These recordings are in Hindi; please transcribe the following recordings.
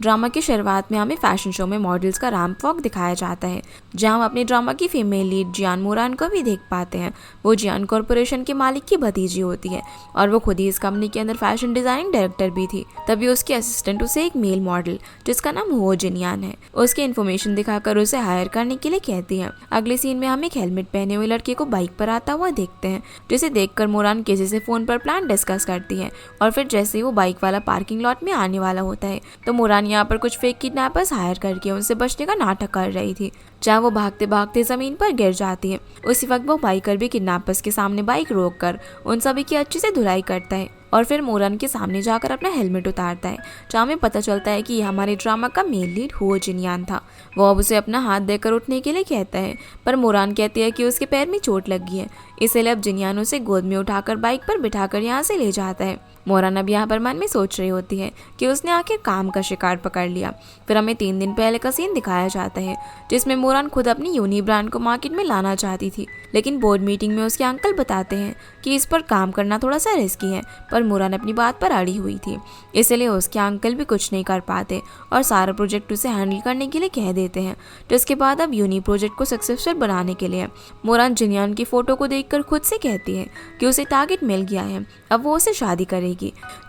ड्रामा की शुरुआत में हमें फैशन शो में मॉडल्स का रैंप वॉक दिखाया जाता है, जहां हम अपने ड्रामा की फीमेल लीड जियान मोरान को भी देख पाते हैं। वो जियान कॉरपोरेशन के मालिक की भतीजी होती है और वो खुद ही इस कंपनी के अंदर फैशन डिजाइनिंग डायरेक्टर भी थी। तभी उसकी असिस्टेंट उसे एक मेल मॉडल जिसका नाम हो जिनियान है, उसकी इन्फॉर्मेशन दिखाकर उसे हायर करने के लिए कहती है। अगले सीन में हम एक हेलमेट पहने हुए लड़के को बाइक पर आता हुआ देखते हैं, जिसे देखकर मोरान किसी से फोन पर प्लान डिस्कस करती है। और फिर जैसे ही वो बाइक वाला पार्किंग लॉट में आने वाला होता है तो मोरान यहाँ पर कुछ फेक किडनैपर्स हायर करके उनसे बचने का नाटक कर रही थी, जहाँ वो भागते भागते जमीन पर गिर जाती है। उसी वक्त वो बाइकर भी किडनैपर्स के सामने बाइक रोककर उन सभी की अच्छे से धुलाई करता है और फिर मोरान के सामने जाकर अपना हेलमेट उतारता है, जहाँ हमें पता चलता है कि यह हमारे ड्रामा का मेन लीड हो जिनियान था। वो अब उसे अपना हाथ देकर उठने के लिए कहता है, पर मोरान कहती है कि उसके पैर में चोट लगी है, इसलिए अब जिनियान उसे गोद में उठाकर बाइक पर बिठाकर यहाँ से ले जाता है। मोरान अब यहाँ पर मन में सोच रही होती है कि उसने आखिर काम का शिकार पकड़ लिया। फिर हमें 3 दिन पहले का सीन दिखाया जाता है, जिसमें मोरान खुद अपनी यूनी ब्रांड को मार्केट में लाना चाहती थी, लेकिन बोर्ड मीटिंग में उसके अंकल बताते हैं कि इस पर काम करना थोड़ा सा रिस्की है। पर मोरान अपनी बात पर अड़ी हुई थी, इसलिए उसके अंकल भी कुछ नहीं कर पाते और सारा प्रोजेक्ट उसे हैंडल करने के लिए कह देते हैं। जिसके बाद अब यूनी प्रोजेक्ट को सक्सेसफुल बनाने के लिए मोरान जिनियान की फोटो को देखकर खुद से कहती है कि उसे टारगेट मिल गया है, अब वो उसे शादी करेगी।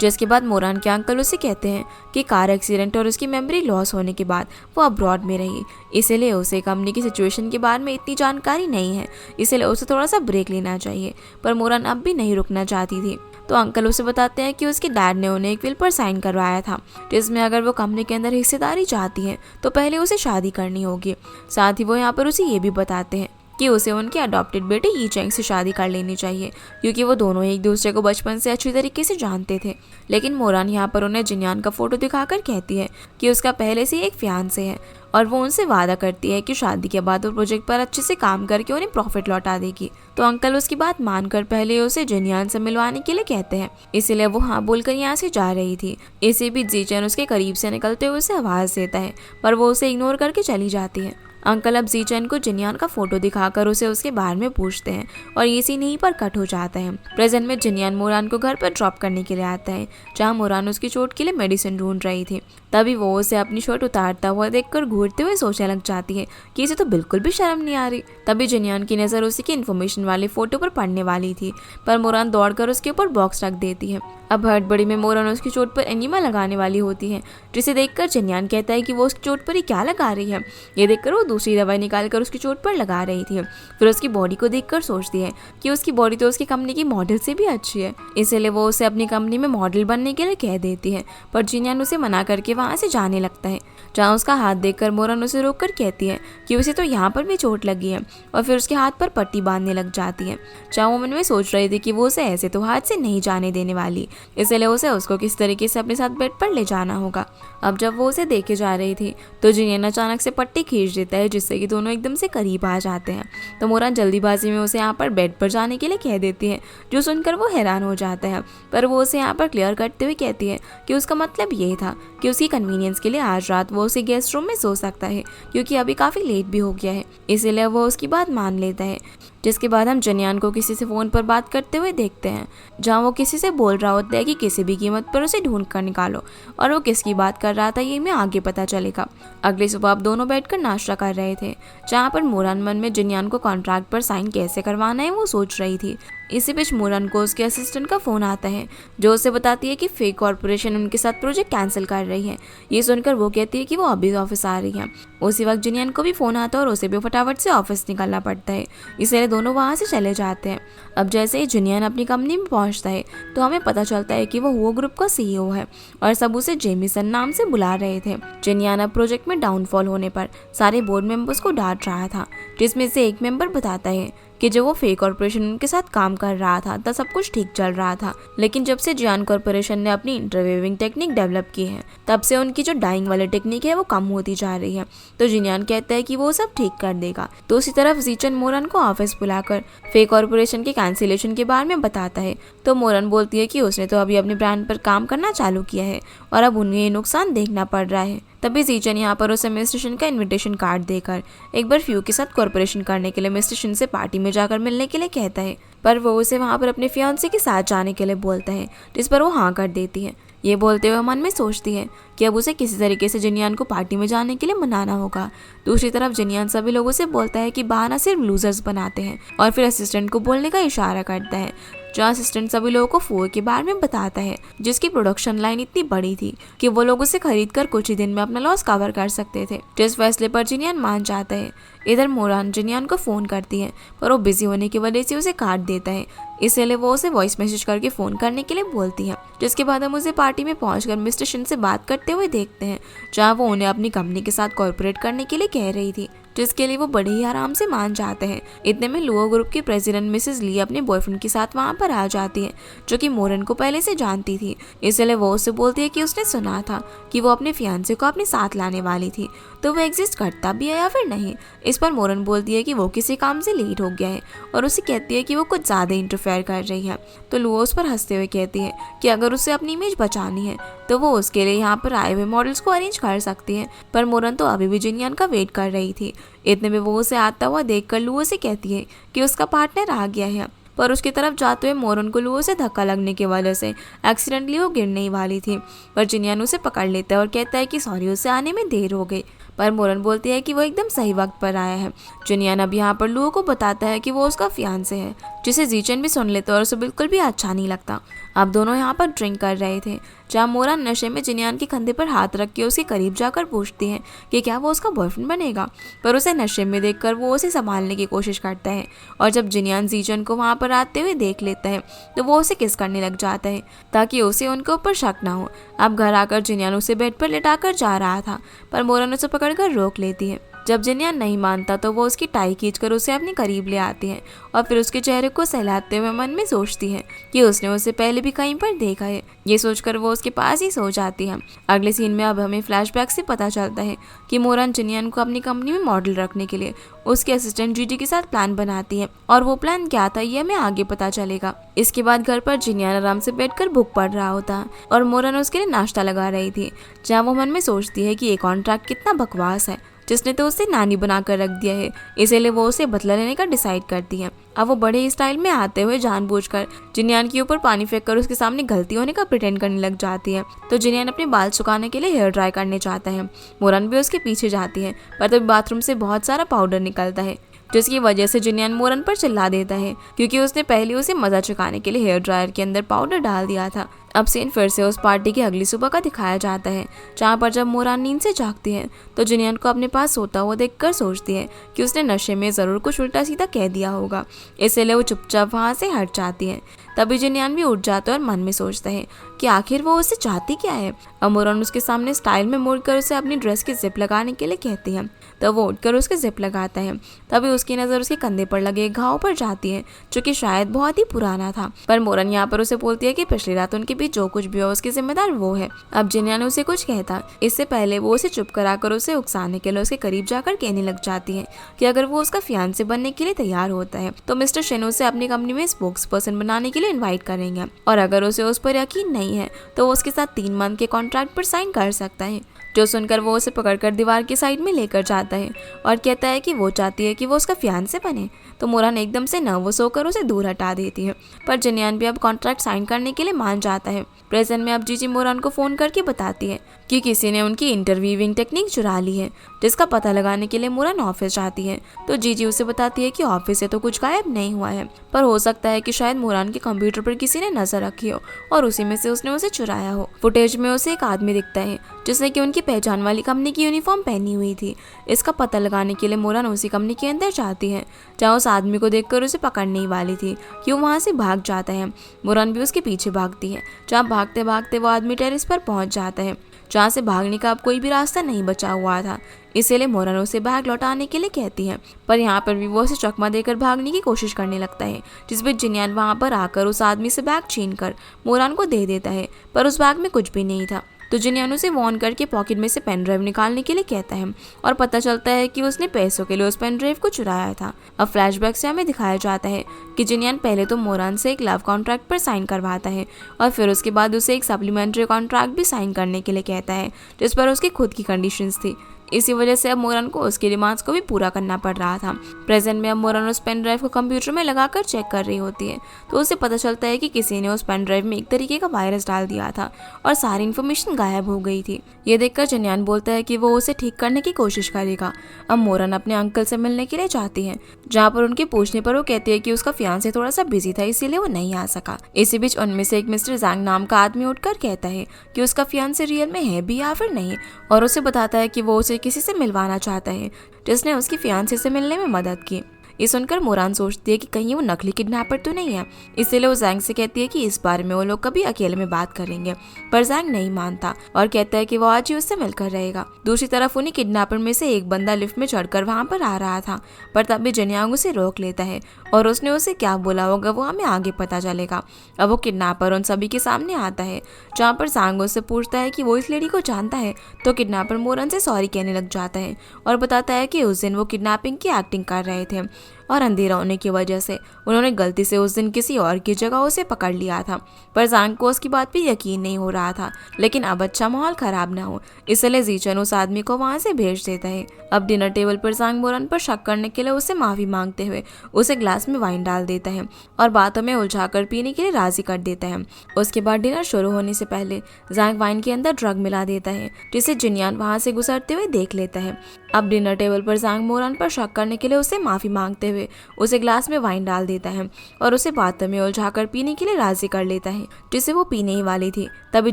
जिसके बाद मोरान के अंकल उसे कहते हैं कि कार एक्सीडेंट और उसकी मेमोरी लॉस होने के बाद वो अब्रॉड में रही, इसलिए उसे कंपनी की सिचुएशन के बारे में इतनी जानकारी नहीं है, इसलिए उसे थोड़ा सा ब्रेक लेना चाहिए। पर मोरान अब भी नहीं रुकना चाहती थी, तो अंकल उसे बताते हैं कि उसके डैड ने उन्हें एक विल पर साइन करवाया था, जिसमें अगर वो कंपनी के अंदर हिस्सेदारी चाहती है तो पहले उसे शादी करनी होगी। साथ ही वो यहाँ पर उसे ये भी बताते हैं कि उसे उनके अडॉप्टेड बेटे ई चैंग से शादी कर लेनी चाहिए, क्योंकि वो दोनों एक दूसरे को बचपन से अच्छी तरीके से जानते थे। लेकिन मोरान यहाँ पर उन्हें जिनियान का फोटो दिखाकर कहती है कि उसका पहले से एक फियांसे है और वो उनसे वादा करती है कि शादी के बाद वो प्रोजेक्ट पर अच्छे से काम करके उन्हें प्रॉफिट लौटा देगी। तो अंकल उसकी बात मानकर पहले उसे जिनियान से मिलवाने के लिए कहते हैं, इसलिए वो हाँ बोलकर यहाँ से जा रही थी। इसी बीच जीचन उसके करीब से निकलते हुए उसे आवाज़ देता है, पर वो उसे इग्नोर करके चली जाती है। अंकल अब जीचन को जिनियान का फोटो दिखाकर उसे उसके बारे में पूछते हैं और ये सीन यहीं पर कट हो जाता है। प्रेजेंट में जिनियान मोरान को घर पर ड्रॉप करने के लिए आता है, जहाँ मोरान उसकी चोट के लिए मेडिसिन ढूंढ रही थी। तभी वो उसे अपनी शर्ट उतारता हुआ देखकर घूरते हुए सोचने लग जाती है कि इसे तो बिल्कुल भी शर्म नहीं आ रही। तभी जिनियान की नज़र उसी की इन्फॉर्मेशन वाले फोटो पर पड़ने वाली थी, पर मोरान दौड़कर उसके ऊपर बॉक्स रख देती है। अब हड़बड़ी में मोरान उसकी चोट पर एनिमा लगाने वाली होती है, जिसे देखकर जिनियान कहता है कि वो उसकी चोट पर ही क्या लगा रही है। ये देखकर वो दूसरी दवाई निकालकर उसकी चोट पर लगा रही थी। फिर उसकी बॉडी को देखकर सोचती है कि उसकी बॉडी तो उसकी कंपनी की मॉडल से भी अच्छी है, इसलिए वो उसे अपनी कंपनी में मॉडल बनने के लिए कह देती है। पर जिनियान उसे मना करके वहाँ से जाने लगता है, जहाँ उसका हाथ देखकर मोरान उसे रोककर कहती है कि उसे तो यहाँ पर भी चोट लगी है, और फिर उसके हाथ पर पट्टी बांधने लग जाती है। जहाँ वो मन में सोच रही थी कि वो उसे ऐसे तो हाथ से नहीं जाने देने वाली, इसलिए उसे उसको किस तरीके से अपने साथ बेड पर ले जाना होगा। अब जब वो उसे देखे जा रही थी तो जिनियान अचानक से पट्टी खींच देता है, जिससे कि दोनों एकदम से करीब आ जाते हैं। तो मोरान जल्दीबाजी में उसे यहाँ पर बेड पर जाने के लिए कह देती है, जो सुनकर वो हैरान हो जाता है। पर वो उसे यहाँ पर क्लियर करते हुए कहती है कि उसका मतलब ये था कि उसकी कन्वीनियंस के लिए आज रात वो उसे गेस्ट रूम में सो सकता है, क्योंकि अभी काफ़ी लेट भी हो गया है, इसीलिए वो उसकी बात मान लेता है। जिसके बाद हम जिनियान को किसी से फ़ोन पर बात करते हुए देखते हैं, जहाँ वो किसी से बोल रहा होता है कि किसी भी कीमत पर उसे ढूंढ कर निकालो, और वो किसकी बात कर रहा था ये हमें आगे पता चलेगा। अगली सुबह अब दोनों बैठकर नाश्ता कर रहे थे, जहाँ पर मोरान मन में जिनियान को कॉन्ट्रैक्ट पर साइन कैसे करवाना है वो सोच रही थी। इसी बीच मोरान को उसके असिस्टेंट का फ़ोन आता है, जो उसे बताती है कि फेक कॉर्पोरेशन उनके साथ प्रोजेक्ट कैंसिल कर रही है। ये सुनकर वो कहती है कि वो अभी ऑफिस आ रही है। उसी वक्त जिनियान को भी फ़ोन आता है और उसे भी फटाफट से ऑफिस निकलना पड़ता है, इसलिए दोनों वहाँ से चले जाते हैं। अब जैसे ही जिनियान अपनी कंपनी में पहुँचता है तो हमें पता चलता है कि वो ग्रुप का CEO है और सब उसे जेमिसन नाम से बुला रहे थे। जिनियान अब प्रोजेक्ट में डाउनफॉल होने पर सारे बोर्ड मेंबर्स को डांट रहा था, जिसमें से एक मेंबर बताता है कि जब वो फेक कॉर्पोरेशन उनके साथ काम कर रहा था तब सब कुछ ठीक चल रहा था, लेकिन जब से जियान कॉर्पोरेशन ने अपनी इंटरवेविंग टेक्निक डेवलप की है तब से उनकी जो डाइंग वाली टेक्निक है वो कम होती जा रही है। तो जिनियान कहता है कि वो सब ठीक कर देगा। तो उसी तरफ जीचन मोरान को ऑफिस बुलाकर फेक कॉर्पोरेशन के कैंसिलेशन के बारे में बताता है। तो मोरान बोलती है कि उसने तो अभी अपने ब्रांड पर काम करना चालू किया है और अब उन्हें ये नुकसान देखना पड़ रहा है। तभी जीचन यहाँ पर उसे मिस्टर शिन का इनविटेशन कार्ड देकर एक बार फ्यू के साथ कॉर्पोरेशन करने के लिए मिस्टर शिन से पार्टी में जाकर मिलने के लिए कहता है, पर वो उसे वहाँ पर अपने फियांसे के साथ जाने के लिए बोलता है, जिस पर वो हाँ कर देती है। ये बोलते हुए मन में सोचती है कि अब उसे किसी तरीके से जिनियान को पार्टी में जाने के लिए मनाना होगा। दूसरी तरफ जिनियान सभी लोगों से बोलता है कि बहाना सिर्फ लूजर्स बनाते हैं और फिर असिस्टेंट को बोलने का इशारा करता है, जहाँ असिस्टेंट सभी लोगों को फोर के बारे में बताता है, जिसकी प्रोडक्शन लाइन इतनी बड़ी थी कि वो लोग उसे खरीद कर कुछ ही दिन में अपना लॉस कवर कर सकते थे। जिस फैसले पर जिनियान मान जाता है। इधर मोरान जिनियान को फोन करती है, पर वो बिजी होने की वजह से उसे काट देता है, इसलिए वो उसे वॉइस मैसेज करके फोन करने के लिए बोलती है। जिसके बाद हम उसे पार्टी में पहुंचकर मिस्टर शिन से बात करते हुए देखते हैं, जहाँ वो उन्हें अपनी कंपनी के साथ कॉर्पोरेट करने के लिए कह रही थी, जिसके लिए वो बड़े ही आराम से मान जाते हैं। इतने में लुओ ग्रुप की प्रेसिडेंट मिसेस ली अपने बॉयफ्रेंड के साथ वहाँ पर आ जाती है, जो कि मोरन को पहले से जानती थी। इसलिए वो उससे बोलती है कि उसने सुना था कि वो अपने फियांसे को अपने साथ लाने वाली थी, तो वो एग्जिस्ट करता भी है या फिर नहीं। इस पर मोरन बोलती है कि वो किसी काम से लेट हो गया है और उसे कहती है कि वो कुछ ज़्यादा इंटरफेयर कर रही है। तो लुओ उस पर हंसते हुए कहती है कि अगर उसे अपनी इमेज बचानी है तो वो उसके लिए यहाँ पर आए हुए मॉडल्स को अरेंज कर सकती है। पर मोरन तो अभी भी जिनियान का वेट कर रही थी। इतने में वो उसे आता हुआ देखकर लुओ से कहती है कि उसका पार्टनर आ गया है, पर उसकी तरफ जाते हुए मोरन को लुओ से धक्का लगने की वजह से एक्सीडेंटली वो गिरने ही वाली थी। पर जिनियान उसे पकड़ लेता है और कहता है कि सॉरी, उसे आने में देर हो गई। पर मोरन बोलती है कि वो एकदम सही वक्त पर आया है। जिनियान अब यहाँ पर लुओ को बताता है कि वो उसका फियांसे है, जिसे जीचन भी सुन लेता है और उसे बिल्कुल भी अच्छा नहीं लगता। अब दोनों यहाँ पर ड्रिंक कर रहे थे, जहाँ मोरन नशे में जिनियान के कंधे पर हाथ रख के उसके करीब जाकर पूछती है कि क्या वो उसका बॉयफ्रेंड बनेगा। पर उसे नशे में देखकर वो उसे संभालने की कोशिश करता है, और जब जिनियान जीचन को वहाँ पर आते हुए देख लेता है तो वो उसे किस करने लग जाता है, ताकि उसे उनके ऊपर शक ना हो। अब घर आकर जिनियान उसे बेड पर लिटाकर जा रहा था, पर मोरन उसे पकड़कर रोक लेती है। जब जिनियान नहीं मानता तो वो उसकी टाई खींचकर उसे अपने करीब ले आती है और फिर उसके चेहरे को सहलाते हुए मन में सोचती है कि उसने उसे पहले भी कहीं पर देखा है। ये सोचकर वो उसके पास ही सो जाती है। अगले सीन में अब हमें फ्लैशबैक से पता चलता है कि मोरन जिनियान को अपनी कंपनी में मॉडल रखने के लिए उसके असिस्टेंट जीजी के साथ प्लान बनाती है, और वो प्लान क्या था ये हमें आगे पता चलेगा। इसके बाद घर पर जिनियान आराम से बैठकर बुक पढ़ रहा होता है और मोरन उसके लिए नाश्ता लगा रही थी, जहाँ वो मन में सोचती है कि ये कॉन्ट्रैक्ट कितना बकवास है, जिसने तो उसे नानी बनाकर रख दिया है। इसीलिए वो उसे बदला लेने का डिसाइड करती है। अब वो बड़े स्टाइल में आते हुए जानबूझकर जिनियान के ऊपर पानी फेंककर उसके सामने गलती होने का प्रिटेंड करने लग जाती है। तो जिनियान अपने बाल सुखाने के लिए हेयर ड्राई करने चाहता है। मोरन भी उसके पीछे जाती है, पर तभी बाथरूम से बहुत सारा पाउडर निकलता है, जिसकी वजह से जिनियान मोरन पर चिल्ला देता है, क्योंकि उसने पहले उसे मजा चुकाने के लिए हेयर ड्रायर के अंदर पाउडर डाल दिया था। अब सीन फिर से उस पार्टी की अगली सुबह का दिखाया जाता है, जहाँ पर जब मोरान नींद से जागती है तो जिनियान को अपने पास सोता हुआ देखकर सोचती है कि उसने नशे में ज़रूर कुछ उल्टा सीधा कह दिया होगा, इसलिए वो चुपचाप वहाँ से हट जाती है। तभी जिनियान भी उठ जाता है और मन में सोचता है कि आखिर वो उससे चाहती क्या है। अब मोरान उसके सामने स्टाइल में मुड़कर उसे अपनी ड्रेस की जिप लगाने के लिए कहती है, तो वो उठकर उसके जिप लगाता है। तभी उसकी नज़र उसके कंधे पर लगे घाव पर जाती है, जो कि शायद बहुत ही पुराना था। पर मोरन यहाँ पर उसे बोलती है कि पिछली रात उनके बीच जो कुछ भी हो उसकी जिम्मेदार वो है। अब जिनियान उसे कुछ कहता, इससे पहले वो उसे चुप कराकर उसे उकसाने के लिए उसके करीब जाकर कहने लग जाती है कि अगर वो उसका फियांसे बनने के लिए तैयार होता है तो मिस्टर शेन उसे अपनी कंपनी में स्पोक्स पर्सन बनाने के लिए इन्वाइट करेंगे, और अगर उसे उस पर यकीन नहीं है तो वो उसके साथ 3 मंथ के कॉन्ट्रैक्ट पर साइन कर सकता है। जो सुनकर वो उसे पकड़कर दीवार की साइड में लेकर जाता है और कहता है कि वो चाहती है कि वो उसका फियांसे बने। तो मोरान एकदम से नर्वस होकर उसे दूर हटा देती है, पर जिनियान भी अब कॉन्ट्रैक्ट साइन करने के लिए मान जाता है। प्रेजेंट में अब जीजी मोरान को फ़ोन करके बताती है कि किसी ने उनकी इंटरव्यूइंग टेक्निक चुरा ली है, जिसका पता लगाने के लिए मोरान ऑफिस जाती है। तो जीजी उसे बताती है कि ऑफिस से तो कुछ गायब नहीं हुआ है, पर हो सकता है कि शायद मोरान के कंप्यूटर पर किसी ने नजर रखी हो और उसी में से उसने उसे चुराया हो। फुटेज में उसे एक आदमी दिखता है जिसने कि उनकी पहचान वाली कंपनी की यूनिफॉर्म पहनी हुई थी। इसका पता लगाने के लिए मोरान उसी कंपनी के अंदर जाती है, जहाँ उस आदमी को देखकर उसे पकड़ने ही वाली थी कि वो वहाँ से भाग जाता है। मोरान भी उसके पीछे भागती है, जहाँ भागते भागते वो आदमी टेरेस पर पहुँच जाता है, जहाँ से भागने का अब कोई भी रास्ता नहीं बचा हुआ था। इसीलिए मोरान उसे बैग लौटाने के लिए कहती है, पर यहाँ पर भी वो उसे चकमा देकर भागने की कोशिश करने लगता है, जिस पर जिनियान वहाँ पर आकर उस आदमी से बैग छीनकर मोरान को दे देता है, पर उस बैग में कुछ भी नहीं था। तो जिनियान उसे वॉर्न करके पॉकेट में से पेन ड्राइव निकालने के लिए कहता है और पता चलता है कि उसने पैसों के लिए उस पेन ड्राइव को चुराया था। अब फ्लैशबैक से हमें दिखाया जाता है कि जिनियान पहले तो मोरान से एक लव कॉन्ट्रैक्ट पर साइन करवाता है और फिर उसके बाद उसे एक सप्लीमेंट्री कॉन्ट्रैक्ट भी साइन करने के लिए कहता है, जिस पर उसकी खुद की कंडीशंस थी। इसी वजह से अब मोरन को उसकी डिमांड्स को भी पूरा करना पड़ रहा था। प्रेजेंट में अब मोरन उस पेन ड्राइव को कंप्यूटर में लगाकर चेक कर रही होती है तो उसे पता चलता है कि किसी ने उस पेन ड्राइव में एक तरीके का वायरस डाल दिया था और सारी इन्फॉर्मेशन गायब हो गई थी। ये देखकर जिनयान बोलता है कि वो उसे ठीक करने की कोशिश करेगा। अब मोरन अपने अंकल से मिलने के लिए जाती है, जहाँ पर उनके पूछने पर वो कहती है कि उसका फियांसे थोड़ा सा बिजी था इसीलिए वो नहीं आ सका। इसी बीच उनमें से एक मिस्टर जैंग नाम का आदमी उठकर कहता है कि उसका फियांसे रियल में है भी या फिर नहीं, और उसे बताता है कि वो उसे किसी से मिलवाना चाहता है जिसने उसकी फियांसे से मिलने में मदद की। ये सुनकर मोरान सोचती है कि कहीं वो नकली किडनैपर तो नहीं है, इसीलिए वो जैंग से कहती है कि इस बारे में वो लोग कभी अकेले में बात करेंगे, पर जैंग नहीं मानता और कहता है कि वो आज ही उससे मिलकर रहेगा। दूसरी तरफ उन्हीं किडनैपर में से एक बंदा लिफ्ट में चढ़कर वहाँ पर आ रहा था, पर तब भी जिनयांग उसे रोक लेता है और उसने उसे क्या बोला होगा वो हमें आगे पता चलेगा। अब वो किडनैपर उन सभी के सामने आता है, जहाँ पर जैंग उससे पूछता है कि वो इस लेडी को जानता है, तो किडनैपर मोरन से सॉरी कहने लग जाता है और बताता है कि उस दिन वो किडनैपिंग की एक्टिंग कर रहे थे और अंधेरा होने की वजह से उन्होंने गलती से उस दिन किसी और की जगह उसे पकड़ लिया था। पर जैंग को उसकी बात पे यकीन नहीं हो रहा था, लेकिन अब अच्छा माहौल खराब ना हो इसलिए जीचन उस आदमी को वहाँ से भेज देता है। अब डिनर टेबल पर जैंग मोरन पर शक करने के लिए उसे माफी मांगते हुए उसे ग्लास में वाइन डाल देता है और बातों में उलझाकर पीने के लिए राजी कर देता है। उसके बाद डिनर शुरू होने से पहले जैंग वाइन के अंदर ड्रग मिला देता है, जिसे जिनयान वहाँ से गुजरते हुए देख लेता है। अब डिनर टेबल पर जैंग मोरन पर शक करने के लिए उसे माफी मांगते हुए उसे ग्लास में वाइन डाल देता है और उसे बातों में उलझाकर पीने के लिए राजी कर लेता है, जिसे वो पीने ही वाली थी। तभी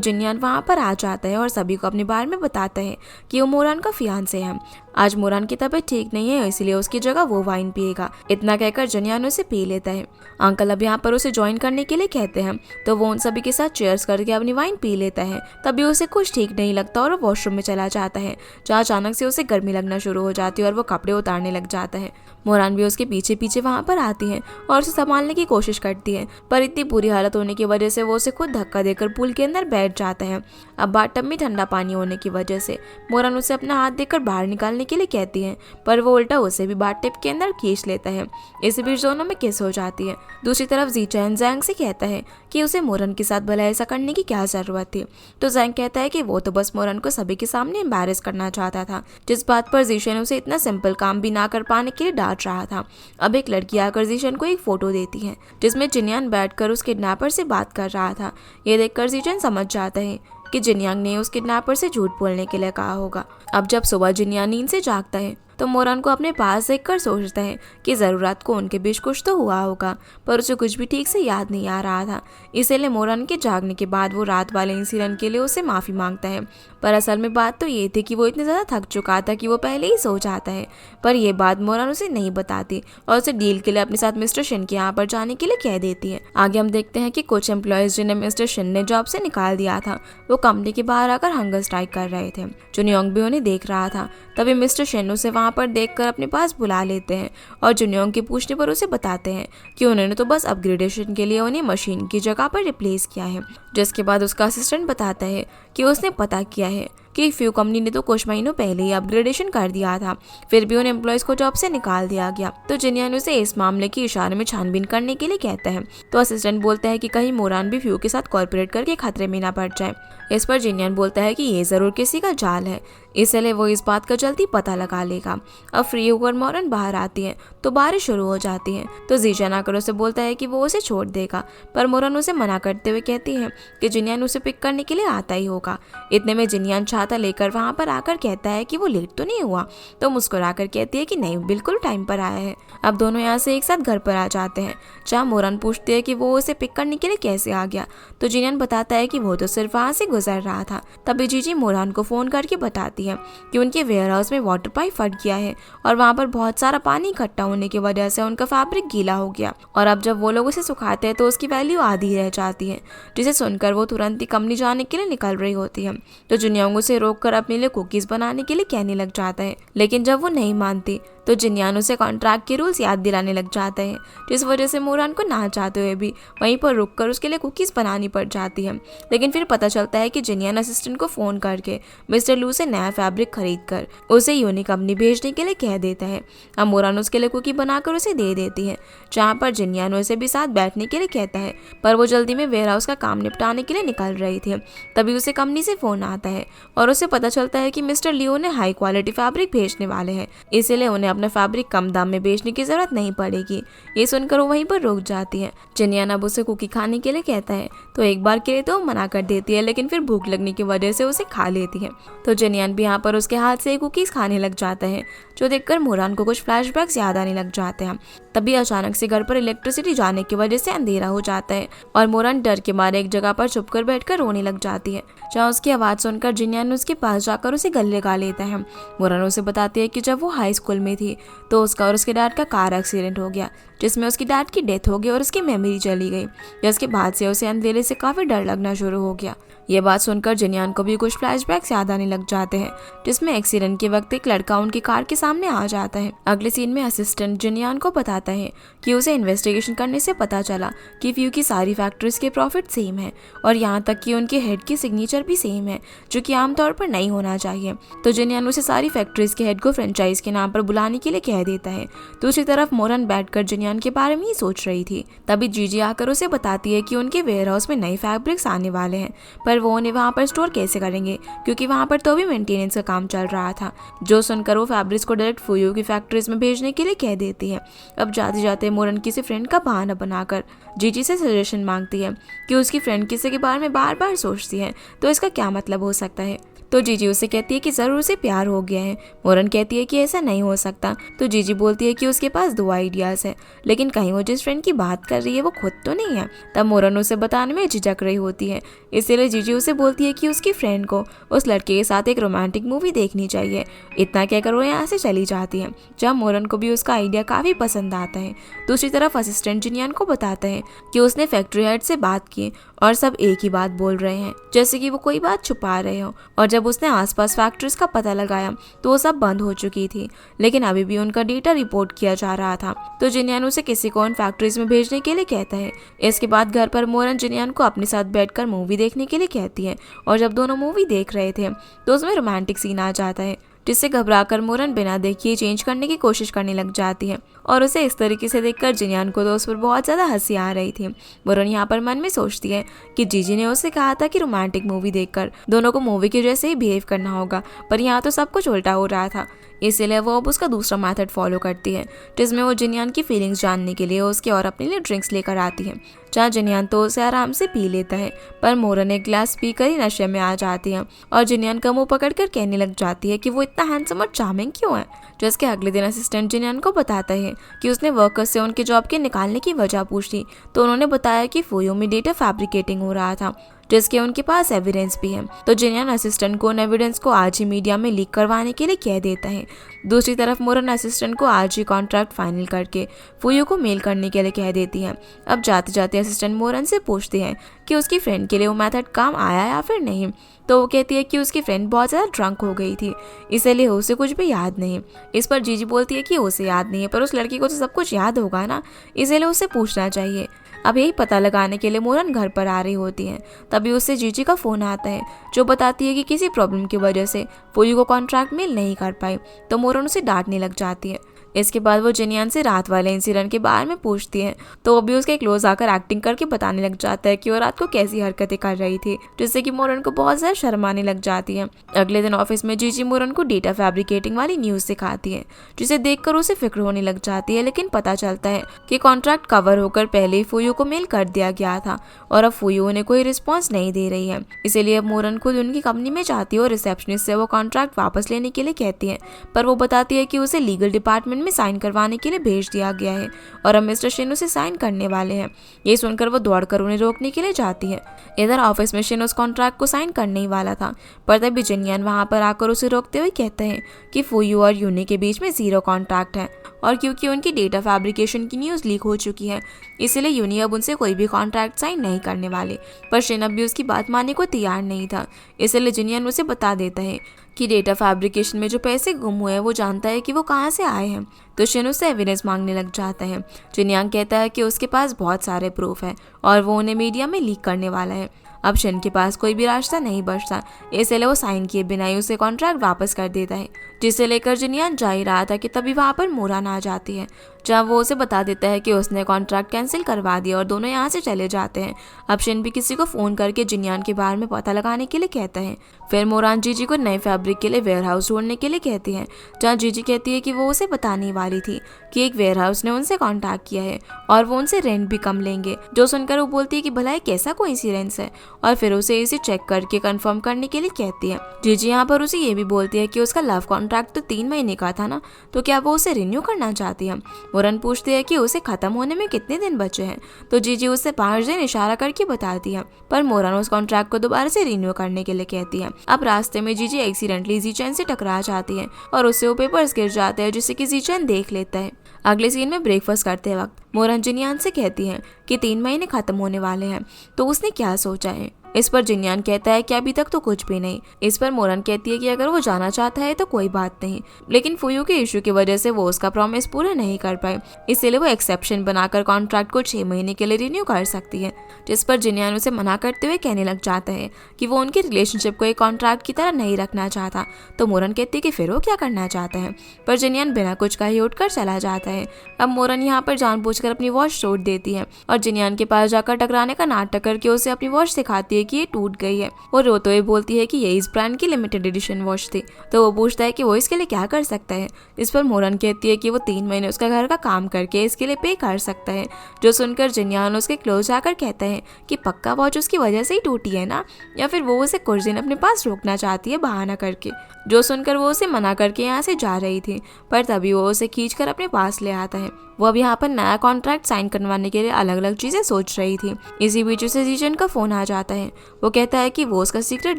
जिनयान वहाँ पर आ जाता है और सभी को अपने बारे में बताता है कि वो मोरन का फियांसे है। आज मोरन की तबीयत ठीक नहीं है इसलिए उसकी जगह वो वाइन पिएगा। इतना कहकर जिनयान उसे पी लेता है। अंकल अब यहाँ पर उसे ज्वाइन करने के लिए कहते हैं तो वो उन सभी के साथ चेयर्स करके अपनी वाइन पी लेता है। तभी उसे कुछ ठीक नहीं लगता और वो वॉशरूम में चला जाता है, जहाँ अचानक से उसे गर्मी लगना शुरू हो जाती है और वो कपड़े उतारने लग जाता है। मोरन भी उसके पीछे पीछे वहाँ पर आती है और उसे संभालने की कोशिश करती है, पर इतनी बुरी हालत होने की वजह से वो उसे खुद धक्का देकर पूल के अंदर बैठ जाता है। अब बाथटब में ठंडा पानी होने की वजह से मोरन उसे अपना हाथ देकर बाहर निकालने के लिए कहती है, पर वो उल्टा उसे भी बाथटब के अंदर खींच लेता है। इस बीच दोनों में किस हो जाती है। दूसरी तरफ जीचन जैंग से कहता है कि उसे मोरन के साथ भला ऐसा करने की क्या जरूरत थी, तो जैंग कहता है कि वो तो बस मोरन को सभी के सामने एम्बैरेस करना चाहता था, जिस बात पर जीशन उसे इतना सिंपल काम भी ना कर पाने के लिए डांट रहा था। अब एक लड़की आकर जीशन को एक फोटो देती है जिसमें जिनयान बैठकर उस किडनैपर से बात कर रहा था। ये देखकर जीशन समझ जाता है कि जिनयांग ने उस किडनैपर से झूठ बोलने के लिए कहा होगा। अब जब सुबह जिनयान नींद से जागता है तो मोरन को अपने पास देखकर सोचता है कि जरूरत को उनके बीच कुछ तो हुआ होगा, पर उसे कुछ भी ठीक से याद नहीं आ रहा था। इसीलिए मोरन के जागने के बाद वो रात वाले इंसिडेंट के लिए उसे माफी मांगता है, पर असल में बात तो ये थी कि वो इतने ज्यादा थक चुका था कि वो पहले ही सो जाता है। पर यह बात मोरन उसे नहीं बताती और उसे डील के लिए अपने साथ मिस्टर शिन के यहाँ पर जाने के लिए कह देती है। आगे हम देखते हैं कि कुछ एम्प्लॉयज जिन्हें मिस्टर शिन ने जॉब से निकाल दिया था वो कंपनी के बाहर आकर हंगर स्ट्राइक कर रहे थे। जुनियोंग भी उन्हें देख रहा था। तभी मिस्टर शिन उसे वहाँ पर देखकर अपने पास बुला लेते हैं और जुनियोंग के पूछने पर उसे बताते हैं कि उन्होंने तो बस अपग्रेडेशन के लिए उन्हें मशीन की जगह पर रिप्लेस किया है। जिसके बाद उसका असिस्टेंट बताता है कि उसने पता किया है कि फ्यू कंपनी ने तो कुछ महीनों पहले ही अपग्रेडेशन कर दिया था, फिर भी उन एम्प्लॉयज को जॉब से निकाल दिया गया। तो जिनयान उसे इस मामले की इशारे में छानबीन करने के लिए कहता है, तो असिस्टेंट बोलता है कि कहीं मोरान भी फ्यू के साथ कॉर्पोरेट करके खतरे में ना पड़ जाए। इस पर जिनयान बोलता है कि ये जरूर किसी का जाल है, इसलिए वो इस बात का जल्दी पता लगा लेगा। अब फ्री होकर मोरन बाहर आती है तो बारिश शुरू हो जाती है, तो जीचन आकर उसे बोलता है कि वो उसे छोड़ देगा, पर मोरन उसे मना करते हुए कहती है कि जिनयान उसे पिक करने के लिए आता ही होगा। इतने में जिनयान छाता लेकर वहाँ पर आकर कहता है कि वो लेट तो नहीं हुआ, तो मुस्कुराकर कहती है कि नहीं, बिल्कुल टाइम पर आया है। अब दोनों यहाँ से एक साथ घर पर आ जाते हैं, जहाँ मोरन पूछती है कि वो उसे पिक करने के लिए कैसे आ गया, तो जिनयान बताता है कि वो तो सिर्फ वहाँ से गुजर रहा था। तभी जीजी मोरन को फोन करके बताती है कि उनके वेयर हाउस में वाटर पाइप फट गया है और वहाँ पर बहुत सारा पानी इकट्ठा होने की वजह से उनका फैब्रिक गीला हो गया, और अब जब वो लोग उसे सुखाते हैं तो उसकी वैल्यू आधी रह जाती है। जिसे सुनकर वो तुरंत ही कंपनी जाने के लिए निकल रही होती है, तो जुनियोंग उसे रोककर अपने लिए कुकीज बनाने के लिए कहने लग जाता है, लेकिन जब वो नहीं मानती तो जिनयान उसे कॉन्ट्रैक्ट के रूल्स याद दिलाने लग जाता है, जिस वजह से मोरान को ना चाहते हुए भी वहीं पर रुककर उसके लिए कुकीज़ बनानी पड़ जाती है। लेकिन फिर पता चलता है कि जिनयान असिस्टेंट को फ़ोन करके मिस्टर लू से नया फैब्रिक खरीद कर उसे यूनी कंपनी भेजने के लिए कह देता है। अब मोरान उसके लिए कुकी बनाकर उसे दे देती है, जहाँ पर जिनयान उसे भी साथ बैठने के लिए कहता है, पर वो जल्दी में वेयर हाउस का काम निपटाने के लिए निकल रही थी। तभी उसे कंपनी से फ़ोन आता है और उसे पता चलता है कि मिस्टर लियो ने हाई क्वालिटी फैब्रिक भेजने वाले हैं, इसीलिए उन्हें अपना फैब्रिक कम दाम में बेचने की जरूरत नहीं पड़ेगी। ये सुनकर वो वहीं पर रुक जाती है। जिनयान अब उसे कुकी खाने के लिए कहता है, तो एक बार के लिए तो मना कर देती है, लेकिन फिर भूख लगने की वजह से उसे खा लेती है। तो जिनयान भी यहाँ पर उसके हाथ से कुकीज खाने लग जाता है, जो देखकर मोरान को कुछ फ्लैशबैक्स याद आने लग जाते हैं। तभी अचानक से घर पर इलेक्ट्रिसिटी जाने की वजह से अंधेरा हो जाता है और मोरान डर के मारे एक जगह पर छुपकर बैठकर रोने लग जाती है, जहाँ उसकी आवाज़ सुनकर जिनयान उसके पास जाकर उसे गले लगा लेता है। मोरान उसे बताती है कि जब वो हाई स्कूल में थी तो उसका और उसके डैड का कार एक्सीडेंट हो गया, जिसमें उसकी डैड की डेथ हो गई और उसकी मेमोरी चली गई, जिसके बाद से उसे अंधेरे से काफ़ी डर लगना शुरू हो गया। ये बात सुनकर जिनयान को भी कुछ फ्लैशबैक्स याद आने लग जाते हैं, जिसमें एक्सीडेंट के वक्त एक लड़का उनकी कार के सामने आ जाता है। अगले सीन में असिस्टेंट जिनयान को बताता है कि उसे इन्वेस्टिगेशन करने से पता चला कि फ्यू की सारी फैक्ट्रीज के प्रॉफिट सेम है और यहाँ तक कि उनके हेड की सिग्नेचर भी सेम है, जो कि आमतौर पर नहीं होना चाहिए। तो जिनयान उसे सारी फैक्ट्रीज के हेड को फ्रेंचाइज के नाम पर बुलाने के लिए कह देता है। दूसरी तरफ मोरन बैठकर जिनयान के बारे में ही सोच रही थी। तभी जीजी आकर उसे बताती है कि उनके वेयर हाउस में नए फैब्रिक्स आने वाले हैं, पर वो उन्हें वहाँ पर स्टोर कैसे करेंगे, क्योंकि वहाँ पर तो भी मेंटेनेंस का काम चल रहा था। जो सुनकर वो फैब्रिक्स को डायरेक्ट फूयू की फैक्ट्रीज में भेजने के लिए कह देती है। अब जाते जाते मोरन किसी फ्रेंड का बहाना बनाकर जीजी से सजेशन मांगती है कि उसकी फ्रेंड किसी के बारे में बार बार सोचती है, तो इसका क्या मतलब हो सकता है। तो जीजी उसे कहती है कि ज़रूर उसे प्यार हो गया है। मोरन कहती है कि ऐसा नहीं हो सकता। तो जीजी बोलती है कि उसके पास 2 आइडियाज़ है, लेकिन कहीं वो जिस फ्रेंड की बात कर रही है वो खुद तो नहीं है। तब मोरन उसे बताने में झिझक रही होती है, इसीलिए जीजी उसे बोलती है कि उसकी फ्रेंड को उस लड़के के साथ एक रोमांटिक मूवी देखनी चाहिए। इतना कहकर वो यहाँ से चली जाती है, जब मोरन को भी उसका आइडिया काफ़ी पसंद आता है। दूसरी तरफ असिस्टेंट जिनयान को बताता है कि उसने फैक्ट्री हेड से बात की और सब एक ही बात बोल रहे हैं, जैसे कि वो कोई बात छुपा रहे हो। और जब उसने आसपास फैक्ट्रीज का पता लगाया तो वो सब बंद हो चुकी थी, लेकिन अभी भी उनका डेटा रिपोर्ट किया जा रहा था। तो जिनयान उसे किसी को उन फैक्ट्रीज में भेजने के लिए कहता है। इसके बाद घर पर मोरन जिनयान को अपने साथ बैठकर मूवी देखने के लिए कहती है, और जब दोनों मूवी देख रहे थे तो उसमें रोमांटिक सीन आ जाता है, जिससे घबराकर मोरन बिना देखे चेंज करने की कोशिश करने लग जाती है। और उसे इस तरीके से देखकर जिनयान को तो उस पर बहुत ज़्यादा हंसी आ रही थी। मोरन यहाँ पर मन में सोचती है कि जीजी ने उसे कहा था कि रोमांटिक मूवी देखकर दोनों को मूवी के जैसे ही बिहेव करना होगा, पर यहाँ तो सब कुछ उल्टा हो रहा था। इसीलिए वो अब उसका दूसरा मेथड फॉलो करती है, जिसमें वो जिनयान की फीलिंग्स जानने के लिए उसके और अपने लिए ड्रिंक्स लेकर आती है, जहाँ जिनयान तो उसे आराम से पी लेता है, पर मोरन एक ग्लास पीकर ही नशे में आ जाती है और जिनयान का मुंह पकड़कर कहने लग जाती है कि वो इतना हैंडसम और चार्मिंग क्यों है। जो इसके अगले दिन असिस्टेंट जिनयान को बताता है कि उसने वर्कर्स से उनके जॉब के निकालने की वजह पूछी, तो उन्होंने बताया कि फूयू में डेटा फैब्रिकेटिंग हो रहा था, जिसके उनके पास एविडेंस भी है। तो जिनयान असिस्टेंट को उन एविडेंस को आज ही मीडिया में लीक करवाने के लिए कह देता है। दूसरी तरफ मोरन असिस्टेंट को आज ही कॉन्ट्रैक्ट फाइनल करके फूयू को मेल करने के लिए कह देती है। अब जाते जाते असिस्टेंट मोरन से पूछती है कि उसकी फ्रेंड के लिए वो मेथड काम आया या फिर नहीं। तो वो कहती है कि उसकी फ्रेंड बहुत ज़्यादा ड्रंक हो गई थी, इसीलिए उसे कुछ भी याद नहीं। इस पर जीजी बोलती है कि उसे याद नहीं है, पर उस लड़की को तो सब कुछ याद होगा ना, इसीलिए उसे पूछना चाहिए। अब यही पता लगाने के लिए मोरन घर पर आ रही होती है। तभी उससे जीजी का फ़ोन आता है, जो बताती है कि किसी प्रॉब्लम की वजह से फूयू को कॉन्ट्रैक्ट मेल नहीं कर पाई। तो मोरन उसे डांटने लग जाती है। इसके बाद वो जिनयान से रात वाले इंसिडेंट के बारे में पूछती है, तो वो भी उसके क्लोज आकर एक्टिंग करके बताने लग जाता है कि वो रात को कैसी हरकतें कर रही थी, जिससे कि मोरन को बहुत ज़्यादा शर्म आने लग जाती है। अगले दिन ऑफिस में जीजी मोरन को डेटा फैब्रिकेटिंग वाली न्यूज़ दिखाती है, जिसे देखकर उसे फिक्र होने लग जाती है। लेकिन पता चलता है कि कॉन्ट्रैक्ट कवर होकर पहले ही फूयू को मेल कर दिया गया था और अब फूयू उन्हें कोई रिस्पॉन्स नहीं दे रही है। इसीलिए अब मोरन खुद उनकी कंपनी में जाती है और रिसेप्शनिस्ट से वो कॉन्ट्रैक्ट वापस लेने के लिए कहती है, पर वो बताती है कि उसे लीगल डिपार्टमेंट में साइन करवाने के लिए भेज दिया गया है और अब मिस्टर शिन उसे साइन करने वाले हैं। ये सुनकर वो दौड़कर उन्हें रोकने के लिए जाती है। इधर ऑफिस में शिन उस कॉन्ट्रैक्ट को साइन करने ही वाला था, पर तभी जिनयान वहां पर आकर उसे रोकते हुए कहते हैं कि फूयू और यूनी के बीच में 0 कॉन्ट्रैक्ट है, और क्योंकि उनकी डेटा फैब्रिकेशन की न्यूज़ लीक हो चुकी है, इसलिए यूनी अब उनसे कोई भी कॉन्ट्रैक्ट साइन नहीं करने वाले। पर शिन अब भी उसकी बात मानने को तैयार नहीं था, इसलिए जिनयान उसे बता देता है कि डेटा फैब्रिकेशन में जो पैसे गुम हुए हैं वो जानता है कि वो कहाँ से आए हैं। तो शिन उससे एविडेंस मांगने लग जाता है। जिनयांग कहता है कि उसके पास बहुत सारे प्रूफ है और वो उन्हें मीडिया में लीक करने वाला है। अब शिन के पास कोई भी रास्ता नहीं बचता, इसलिए वो साइन किए बिना ही उसे कॉन्ट्रैक्ट वापस कर देता है, जिसे लेकर जिनयांग जा ही रहा था कि तभी वहाँ पर मोरान आ जाती है, जहाँ वो उसे बता देता है कि उसने कॉन्ट्रैक्ट कैंसिल करवा दिया और दोनों यहाँ से चले जाते हैं। अब शिन भी किसी को फ़ोन करके जिनयांग के बारे में पता लगाने के लिए कहता है। फिर मोरान जीजी को नए फैब्रिक के लिए वेयरहाउस ढूंढने के लिए कहती है, जहाँ जीजी कहती है कि वो उसे बताने वाली थी कि एक वेयरहाउस ने उनसे कॉन्टैक्ट किया है और वो उनसे रेंट भी कम लेंगे। जो सुनकर वो बोलती है कि भला एक कैसा कोइंसिडेंस है, और फिर उसे इसे चेक करके कंफर्म करने के लिए कहती है। जीजी यहाँ पर उसे ये भी बोलती है कि उसका लव कॉन्ट्रैक्ट तो 3 महीने का था ना, तो क्या वो उसे रिन्यू करना चाहती है। मोरन पूछती है कि उसे खत्म होने में कितने दिन बचे हैं, तो जीजी उससे 5 दिन इशारा करके बताती है, पर मोरन उस कॉन्ट्रैक्ट को दोबारा से रिन्यू करने के लिए कहती है। अब रास्ते में जीजी एक्सीडेंटली जीचैन से टकरा जाती है और उससे वो पेपर्स गिर जाते हैं, जिससे कि जीचैन देख लेता है। अगले सीन में ब्रेकफास्ट करते वक्त मोरन जिनयांग से कहती है कि 3 महीने खत्म होने वाले हैं, तो उसने क्या सोचा है। इस पर जिनयांग कहता है कि अभी तक तो कुछ भी नहीं। इस पर मोरन कहती है कि अगर वो जाना चाहता है तो कोई बात नहीं, लेकिन फुयू के इशू की वजह से वो उसका प्रॉमिस पूरा नहीं कर पाए, इसलिए वो एक्सेप्शन बनाकर कॉन्ट्रैक्ट को 6 महीने के लिए रिन्यू कर सकती है। जिस पर जिनयांग उसे मना करते हुए कहने लग जाता है कि वो उनके रिलेशनशिप को एक कॉन्ट्रैक्ट की तरह नहीं रखना चाहता। तो मोरन कहती है कि फिर वो क्या करना चाहता है, पर जिनयांग बिना कुछ कहे उठकर चला जाता है। अब मोरन यहाँ पर जानबूझकर अपनी वॉच तोड़ देती है और जिनयांग के पास जाकर टकराने का नाटक करके उसे अपनी वॉच दिखाती है कि ये टूट गई है, और रोते हुए बोलती है कि ये इस ब्रांड की लिमिटेड एडिशन वॉच थी। तो वो पूछता है कि वो इसके लिए क्या कर सकता है। इस पर मोरन कहती है कि वो 3 महीने उसका घर का काम करके इसके लिए पे कर सकता है। जो सुनकर जिनयांग उसके क्लोज जाकर कहता है कि पक्का वॉच उसकी वजह से ही टूटी है ना, या फिर वो उसे कुछ दिन अपने पास रोकना चाहती है बहाना करके। जो सुनकर वो उसे मना करके यहाँ से जा रही थी, पर तभी वो उसे खींचकर अपने पास ले आता है। वो अब यहाँ पर नया कॉन्ट्रैक्ट साइन करवाने के लिए अलग अलग चीजें सोच रही थी। इसी बीच उसे जीजन का फोन आ जाता है। वो कहता है कि वो उसका सीक्रेट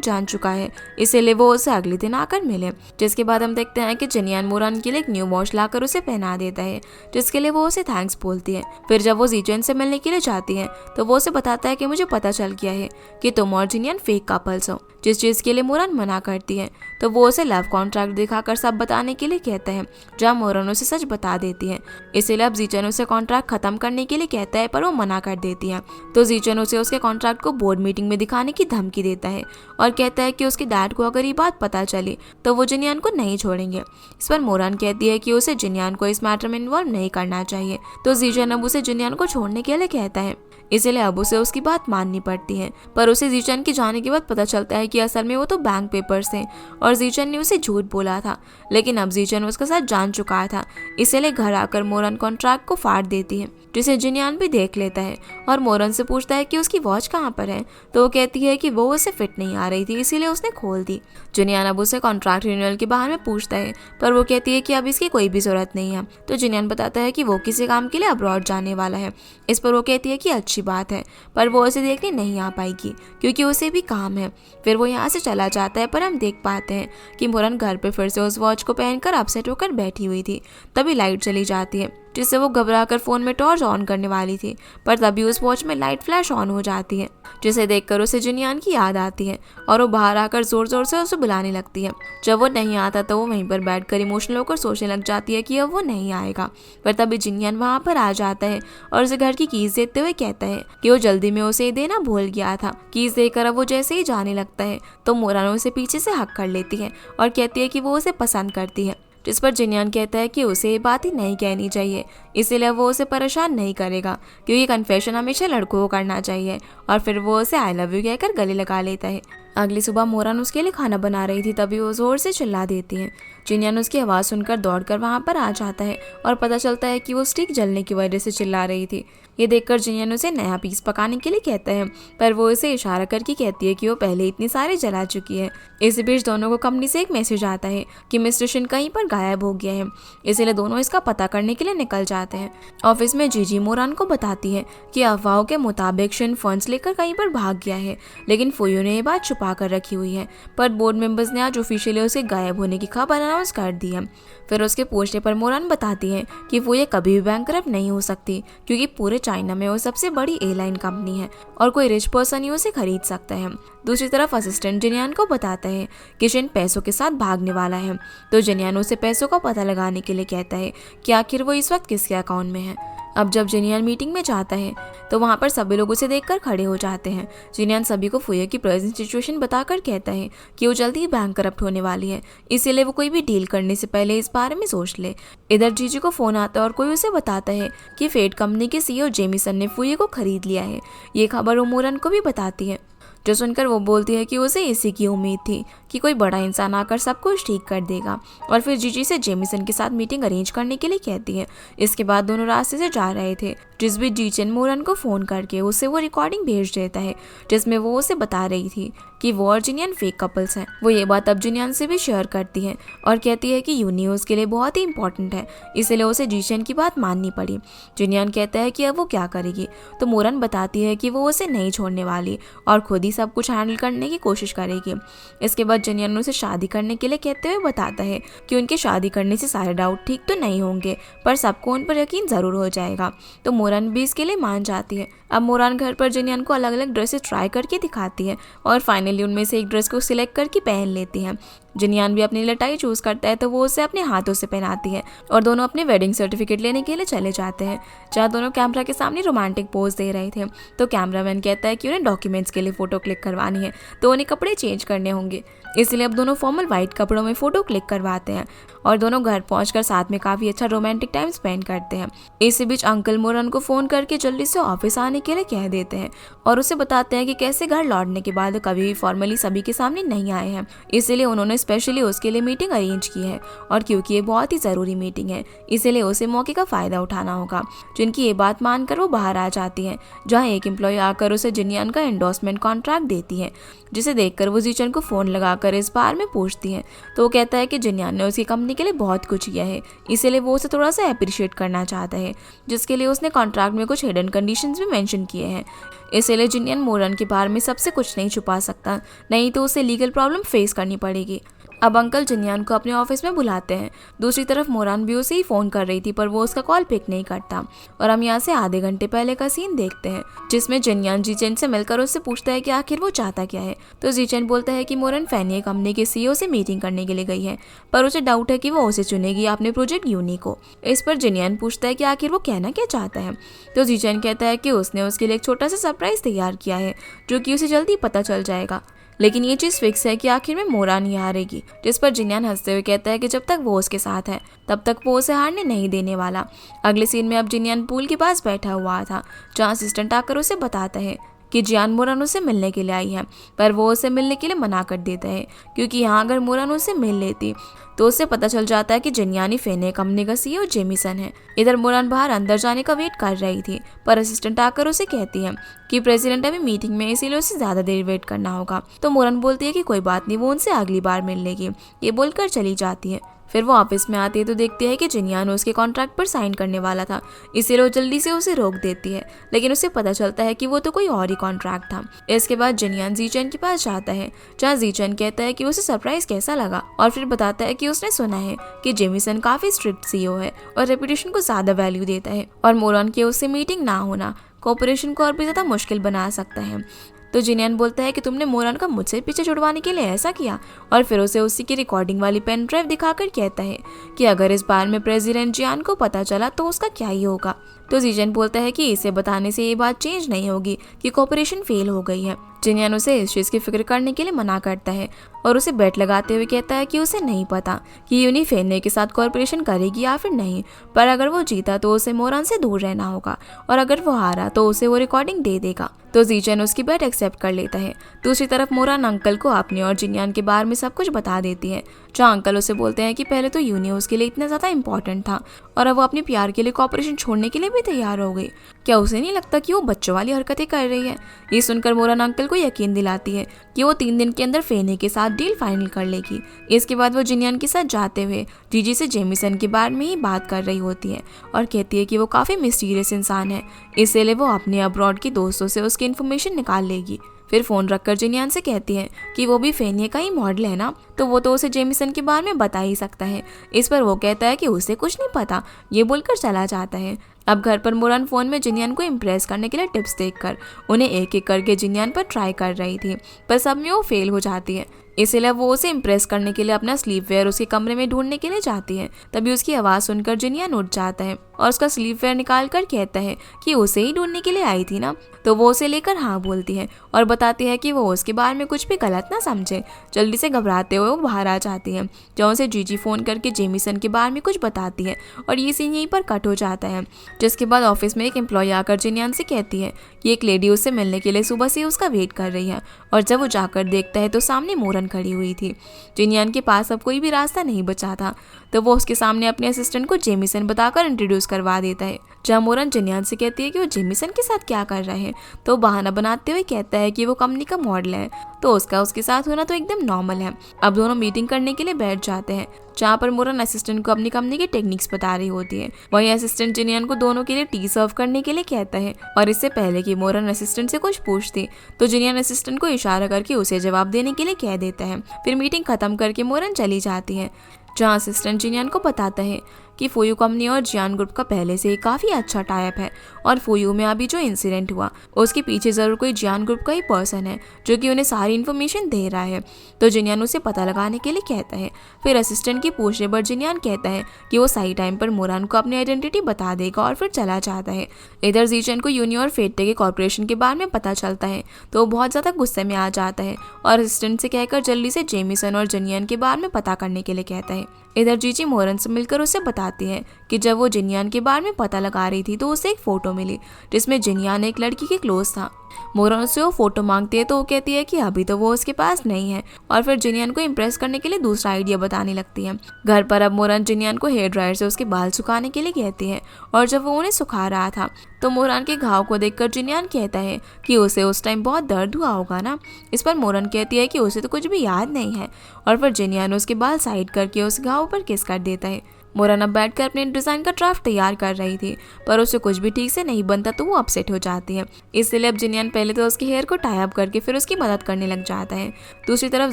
जान चुका है, इसीलिए वो उसे अगले दिन आकर मिले। जिसके बाद हम देखते हैं कि जिनयांग मोरन के लिए एक न्यू वॉच लाकर उसे पहना देता है, जिसके लिए वो उसे थैंक्स बोलती है। फिर जब वो जीजन से मिलने के लिए जाती है तो वो उसे बताता है कि मुझे पता चल गया है कि तुम और जिनयांग फेक कपल्स हो, जिस चीज के लिए मोरन मना करती है। तो वो उसे लव कॉन्ट्रैक्ट दिखाकर सब बताने के लिए कहता है, जहाँ मोरन उसे सच बता देती है। इसीलिए अब जीचन उसे कॉन्ट्रैक्ट खत्म करने के लिए कहता है, पर वो मना कर देती है। तो जीचन उसे उसके कॉन्ट्रैक्ट को बोर्ड मीटिंग में दिखाने की धमकी देता है और कहता है कि उसके डैड को अगर ये बात पता चली तो वो जिनयांग को नहीं छोड़ेंगे। इस पर मोरन कहती है कि उसे जिनयांग को इस मैटर में इन्वॉल्व नहीं करना चाहिए। तो जीचन अब उसे जिनयांग को छोड़ने के लिए कहता है, इसलिए अब उसे उसकी बात माननी पड़ती है। पर उसे जीचन के जाने के बाद पता चलता है कि असल में वो तो बैंक पेपर्स थे और जीचन ने उसे झूठ बोला था, लेकिन अब जीचन उसका साथ जान चुका था। इसलिए घर आकर मोरन कॉन्ट्रैक्ट को फाड़ देती है, जिसे जिनयांग भी देख लेता है और मोरन से पूछता है कि उसकी वॉच कहाँ पर है। तो वो कहती है कि वो उसे फिट नहीं आ रही थी, इसीलिए उसने खोल दी। जिनयांग अब उसे कॉन्ट्रैक्ट रिन्यूअल के बारे में पूछता है, पर वो कहती है कि अब इसकी कोई भी जरूरत नहीं है। तो जिनयांग बताता है कि वो किसी काम के लिए अब्रॉड जाने वाला है। इस पर वो कहती है कि अच्छी बात है, पर वो उसे देखने नहीं आ पाएगी क्योंकि उसे भी काम है। फिर वो यहाँ से चला जाता है, पर हम देख पाते हैं कि मोरन घर पे फिर से उस वॉच को पहनकर अपसेट होकर बैठी हुई थी। तभी लाइट चली जाती है, जिससे वो घबराकर फोन में टॉर्च ऑन करने वाली थी, पर तभी उस वॉच में लाइट फ्लैश ऑन हो जाती है, जिसे देखकर उसे जिनयांग की याद आती है और वो बाहर आकर जोर जोर से उसे बुलाने लगती है। जब वो नहीं आता तो वो वहीं पर बैठकर इमोशनल होकर सोचने लग जाती है कि अब वो नहीं आएगा। पर तभी जिनयांग वहाँ पर आ जाता है और उसे घर की कीज देते हुए कहता है कि वो जल्दी में उसे देना भूल गया था। कीज देकर अब वो जैसे ही जाने लगता है तो मोरन उसे पीछे से हक कर लेती है और कहती है कि वो उसे पसंद करती है। जिस पर जिनयांग कहता है कि उसे ये बात ही नहीं कहनी चाहिए, इसीलिए वो उसे परेशान नहीं करेगा क्योंकि कन्फेशन हमेशा लड़कों को करना चाहिए। और फिर वो उसे आई लव यू कहकर गले लगा लेता है। अगली सुबह मोरन उसके लिए खाना बना रही थी, तभी वो जोर से चिल्ला देती है। जिनयांग उसकी आवाज़ सुनकर दौड़कर वहाँ पर आ जाता है और पता चलता है कि वो स्टिक जलने की वजह से चिल्ला रही थी। ये देखकर जिनयांग उसे नया पीस पकाने के लिए कहता है, पर वो उसे इशारा करके कहती है कि वो पहले इतनी सारे जला चुकी है। इस बीच दोनों को कंपनी से एक मैसेज आता है कि मिस्टर शिन कहीं पर गायब हो गया है, इसलिए दोनों इसका पता करने के लिए निकल जाते हैं। ऑफिस में जीजी मोरन को बताती है कि अफवाहों के मुताबिक शिन फंड्स लेकर कहीं पर भाग गया है, लेकिन फुयू ने ये बात छुपा कर रखी हुई है, पर बोर्ड मेंबर्स ने आज ऑफिशियली उसके गायब होने की खबर अनाउंस कर दी है। फिर उसके पूछने पर मोरान बताती है कि वो ये कभी भी बैंकरप्ट नहीं हो सकती, क्योंकि पूरे चाइना में वो सबसे बड़ी एयरलाइन कंपनी है और कोई रिच पर्सन ही उसे खरीद सकता है। दूसरी तरफ असिस्टेंट जिनियान को बताता है कि शिन पैसों के साथ भागने वाला है, तो जिनियान उसे पैसों का पता लगाने के लिए कहता है कि आखिर वो इस वक्त किसके अकाउंट में है। अब जब जिनियान मीटिंग में जाता है तो वहाँ पर सभी लोग उसे देखकर खड़े हो जाते हैं। जिनियान सभी को फुये की प्रेजेंट सिचुएशन बताकर कहता है कि वो जल्दी ही बैंकरप्ट होने वाली है, इसीलिए वो कोई भी डील करने से पहले इस बारे में सोच ले। इधर जीजी को फोन आता है और कोई उसे बताता है कि फेट कंपनी के सीईओ जेमिसन ने फुये को खरीद लिया है। ये खबर वो मोरन को भी बताती है, जो सुनकर वो बोलती है कि उसे इसी की उम्मीद थी कि कोई बड़ा इंसान आकर सब कुछ ठीक कर देगा, और फिर जीजी से जेमिसन के साथ मीटिंग अरेंज करने के लिए कहती है। इसके बाद दोनों रास्ते से जा रहे थे, जिस बीच जीचन मोरन को फोन करके उसे वो रिकॉर्डिंग भेज देता है जिसमें वो उसे बता रही थी कि वो और जिनियन फेक कपल्स हैं। वो ये बात अब जिनियन से भी शेयर करती है और कहती है कि यूनी उसके लिए बहुत ही इंपॉर्टेंट है, इसलिए उसे जीचन की बात माननी पड़ी। जिनियन कहता है कि अब वो क्या करेगी, तो मोरन बताती है कि वो उसे नहीं छोड़ने वाली और खुद ही सब कुछ हैंडल करने की कोशिश करेगी। इसके बाद जिनियन उसे शादी करने के लिए कहते हुए बताता है कि उनके शादी करने से सारे डाउट ठीक तो नहीं होंगे, पर सबको उन पर यकीन जरूर हो जाएगा। तो मोरन भी इसके लिए मान जाती है। अब मोरन घर पर जिनियन को अलग अलग ड्रेसेस ट्राई करके दिखाती है और फाइनली उनमें से एक ड्रेस को सिलेक्ट करके पहन लेती है। जिनियन भी अपने लिए टाई चूज करता है, तो वो उसे अपने हाथों से पहनाती है और दोनों अपने वेडिंग सर्टिफिकेट लेने के लिए चले जाते हैं, जहाँ दोनों कैमरा के सामने रोमांटिक पोज दे रहे थे। तो कैमरामैन कहता है कि उन्हें डॉक्यूमेंट्स के लिए फोटो क्लिक करवानी है, तो उन्हें कपड़े चेंज करने होंगे, इसलिए अब दोनों फॉर्मल व्हाइट कपड़ों में फोटो क्लिक करवाते हैं और दोनों घर पहुंचकर साथ में काफी अच्छा रोमांटिक टाइम स्पेंड करते हैं। इसी बीच अंकल मोरन को फोन करके जल्दी से ऑफिस आने के लिए कह देते हैं और उसे बताते हैं कि कैसे घर लौटने के बाद कभी भी फॉर्मली सभी के सामने नहीं आए हैं, इसीलिए उन्होंने स्पेशली उसके लिए मीटिंग अरेंज की है और क्योंकि ये बहुत ही जरूरी मीटिंग है, इसीलिए उसे मौके का फायदा उठाना होगा। जिनकी ये बात मानकर वो बाहर आ जाती है, जहाँ एक एम्प्लॉय आकर उसे जिनियन का एंडोर्समेंट कॉन्ट्रैक्ट देती है, जिसे देखकर वो जीचन को फोन लगाकर इस बारे में पूछती है। तो वो कहता है कि जिनियन ने उसकी कंपनी के लिए बहुत कुछ किया है, इसीलिए वो उसे थोड़ा सा अप्रिशिएट करना चाहता है, जिसके लिए उसने कॉन्ट्रैक्ट में कुछ हिडन कंडीशंस भी मेंशन किए हैं। इसीलिए जिनियन मोरन के बारे में सबसे कुछ नहीं छुपा सकता, नहीं तो उसे लीगल प्रॉब्लम फेस करनी पड़ेगी। अब अंकल जिनियन को अपने ऑफिस में बुलाते हैं। दूसरी तरफ मोरन भी उसे ही फोन कर रही थी, पर वो उसका कॉल पिक नहीं करता और हम यहाँ से आधे घंटे पहले का सीन देखते हैं, जिसमें जिनियन जीचेन से मिलकर उससे पूछता है कि आखिर वो चाहता क्या है। तो जीचेन बोलता है कि मोरन फैनिये कंपनी के सीईओ से मीटिंग करने के लिए गई है, पर उसे डाउट है कि वो उसे चुनेगी अपने प्रोजेक्ट यूनी को। इस पर जिनियन पूछता है कि आखिर वो कहना क्या चाहता है। तो जीचेन कहता है कि उसने उसके लिए एक छोटा सा सरप्राइज तैयार किया है, जो कि उसे जल्दी पता चल जाएगा, लेकिन ये चीज़ फिक्स है कि आखिर में मोरन ही हारेगी। जिस पर जिनियन हंसते हुए कहता है कि जब तक वो उसके साथ है तब तक वो उसे हारने नहीं देने वाला। अगले सीन में अब जिनियन पूल के पास बैठा हुआ था, जहाँ असिस्टेंट आकर उसे बताता है कि जियान मोरन उसे मिलने के लिए आई है, पर वो उसे मिलने के लिए मना कर देता है, क्योंकि यहाँ अगर मोरन उसे मिल लेती तो उसे पता चल जाता है कि जिनियानी फेने कंपनी का सीईओ जेमिसन है। इधर मोरन बाहर अंदर जाने का वेट कर रही थी, पर असिस्टेंट आकर उसे कहती है कि प्रेसिडेंट अभी मीटिंग में, इसीलिए उसे ज्यादा देर वेट करना होगा। तो मोरन बोलती है कि कोई बात नहीं, वो उनसे अगली बार मिल लेगी। ये बोलकर चली जाती है। फिर वो ऑफिस में आती है तो देखती है कि जिनियन उसके कॉन्ट्रैक्ट पर साइन करने वाला था, इसीलिए वो जल्दी से उसे रोक देती है, लेकिन उसे पता चलता है कि वो तो कोई और ही कॉन्ट्रैक्ट था। इसके बाद जिनियन जीचन के पास जाता है, जहाँ जीचन कहता है कि उसे सरप्राइज कैसा लगा और फिर बताता है कि उसने सुना है कि जेमिसन काफी स्ट्रिक्ट सीईओ है और रेपुटेशन को ज्यादा वैल्यू देता है और मोरन के उससे मीटिंग ना होना कॉर्पोरेशन को और भी ज्यादा मुश्किल बना सकता है। तो जिनियन बोलता है कि तुमने मोरन का मुझसे पीछे छुड़वाने के लिए ऐसा किया, और फिर उसे उसी की रिकॉर्डिंग वाली पेन ड्राइव दिखाकर कहता है कि अगर इस बार में प्रेसिडेंट जियान को पता चला तो उसका क्या ही होगा। तो जीचन बोलता है कि इसे बताने से ये बात चेंज नहीं होगी कि कॉर्पोरेशन फेल हो गई है। जिनियन उसे इस चीज की फिक्र करने के लिए मना करता है और उसे बेट लगाते हुए कहता है कि उसे नहीं पता कि यूनी फेने के साथ कॉर्पोरेशन करेगी या फिर नहीं, पर अगर वो जीता तो उसे मोरन से दूर रहना होगा और अगर वो हारा तो उसे वो रिकॉर्डिंग दे देगा। तो जीचन उसकी बेट एक्सेप्ट कर लेता है। दूसरी तरफ मोरन अंकल को अपने और जिनियन के बारे में सब कुछ बता देती है, जहाँ अंकल उसे बोलते हैं कि पहले तो यूनी उसके लिए इतना ज्यादा इंपॉर्टेंट था और अब वो अपने प्यार के लिए कॉर्पोरेशन छोड़ने के लिए भी तैयार हो गई। क्या उसे नहीं लगता कि वो बच्चों वाली हरकतें कर रही है? ये सुनकर मोरन अंकल को यकीन दिलाती है कि वो 3 दिन के अंदर फेने के साथ डील फाइनल कर लेगी। इसके बाद वो जिनियन के साथ जाते हुए जीजी से जेमिसन के बारे में ही बात कर रही होती है और कहती है कि वो काफी मिस्टीरियस इंसान है, इसलिए वो अपने अब्रॉड के दोस्तों से उसकी इन्फॉर्मेशन निकाल लेगी। फिर फोन रखकर जिनियान से कहती है कि वो भी फेनिया का ही मॉडल है ना, तो वो तो उसे जेमिसन के बारे में बता ही सकता है। इस पर वो कहता है कि उसे कुछ नहीं पता, ये बोलकर चला जाता है। अब घर पर मोरन फोन में जिनियान को इम्प्रेस करने के लिए टिप्स देखकर उन्हें एक एक करके जिनियान पर ट्राई कर रही थी, पर सब में वो फेल हो जाती है। इसीलिए वो उसे इम्प्रेस करने के लिए अपना स्लीपवेयर उसके कमरे में ढूंढने के लिए जाती है। तभी उसकी आवाज़ सुनकर जिनियान उठ जाता है और उसका स्लीपवेयर निकाल कर कहता है कि उसे ही ढूंढने के लिए आई थी ना। तो वो उसे लेकर हाँ बोलती है और बताती है कि वो उसके बारे में कुछ भी गलत ना समझे। जल्दी से घबराते हुए वो बाहर आ जाती है, जहाँ उसे जीजी फ़ोन करके जेमिसन के बारे में कुछ बताती है और ये सीन यहीं पर कट हो जाता है। जिसके बाद ऑफिस में एक एम्प्लॉय आकर जिनियान से कहती है कि एक लेडी उससे मिलने के लिए सुबह से उसका वेट कर रही है। और जब वो जाकर देखता है तो सामने मोरन खड़ी हुई थी। जिनियान के पास अब कोई भी रास्ता नहीं बचा था, तो वो उसके सामने अपने असिस्टेंट को जेमिसन बताकर इंट्रोड्यूस करवा देता है। जहाँ मोरन जिनियान से कहती है कि वो जेमिसन के साथ क्या कर रहे हैं, तो बहाना बनाते हुए कहता है कि वो कंपनी का मॉडल है, तो उसका उसके साथ होना तो एकदम नॉर्मल है। अब दोनों मीटिंग करने के लिए बैठ जाते हैं, जहाँ पर मोरन असिस्टेंट को अपनी कंपनी के टेक्निक्स बता रही होती है। वहीं असिस्टेंट जिनियान को दोनों के लिए टी सर्व करने के लिए कहता है। और इससे पहले कि मोरन असिस्टेंट से कुछ पूछती तो जिनियान असिस्टेंट को इशारा करके उसे जवाब देने के लिए कह देता है। फिर मीटिंग खत्म करके मोरन चली जाती है, जहाँ असिस्टेंट जिनियान को बताता है कि फुयू कंपनी और जियान ग्रुप का पहले से ही काफ़ी अच्छा टाइप है और फुयू में अभी जो इंसिडेंट हुआ उसके पीछे ज़रूर कोई जियान ग्रुप का ही पर्सन है जो कि उन्हें सारी इन्फॉर्मेशन दे रहा है। तो जिनियान उसे पता लगाने के लिए कहता है। फिर असिस्टेंट की पूछने पर जिनियान कहता है कि वो सही टाइम पर मोरन को अपनी आइडेंटिटी बता देगा और फिर चला जाता है। इधर जीचन को यूनी और फेटे के कॉर्पोरेशन के बारे में पता चलता है, तो वो बहुत ज़्यादा गुस्से में आ जाता है और असिस्टेंट से कहकर जल्दी से जेमिसन और जिनियान के बारे में पता करने के लिए कहता है। इधर जीजी मोरन से मिलकर उसे बताती है कि जब वो जिनियान के बारे में पता लगा रही थी तो उसे एक फ़ोटो मिली जिसमें जिनियान एक लड़की के क्लोज था। मोरन उससे वो फोटो मांगती है तो वो कहती है कि अभी तो वो उसके पास नहीं है और फिर जिनियान को इम्प्रेस करने के लिए दूसरा आइडिया बताने लगती है। घर पर अब मोरन जिनियान को हेयर ड्रायर से उसके बाल सुखाने के लिए कहती है और जब वो उन्हें सुखा रहा था तो मोरन के घाव को देखकर जिनियान कहता है कि उसे उस टाइम बहुत दर्द हुआ होगा ना। इस पर मोरन कहती है कि उसे तो कुछ भी याद नहीं है और फिर जिनियान उसके बाल साइड करके उस घाव पर किस कर देता है। मोरन अब बैठकर अपने डिज़ाइन का ड्राफ्ट तैयार कर रही थी, पर उसे कुछ भी ठीक से नहीं बनता तो वो अपसेट हो जाती है। इसलिए अब जिनियान पहले तो उसके हेयर को टाई अप करके फिर उसकी मदद करने लग जाता है। दूसरी तरफ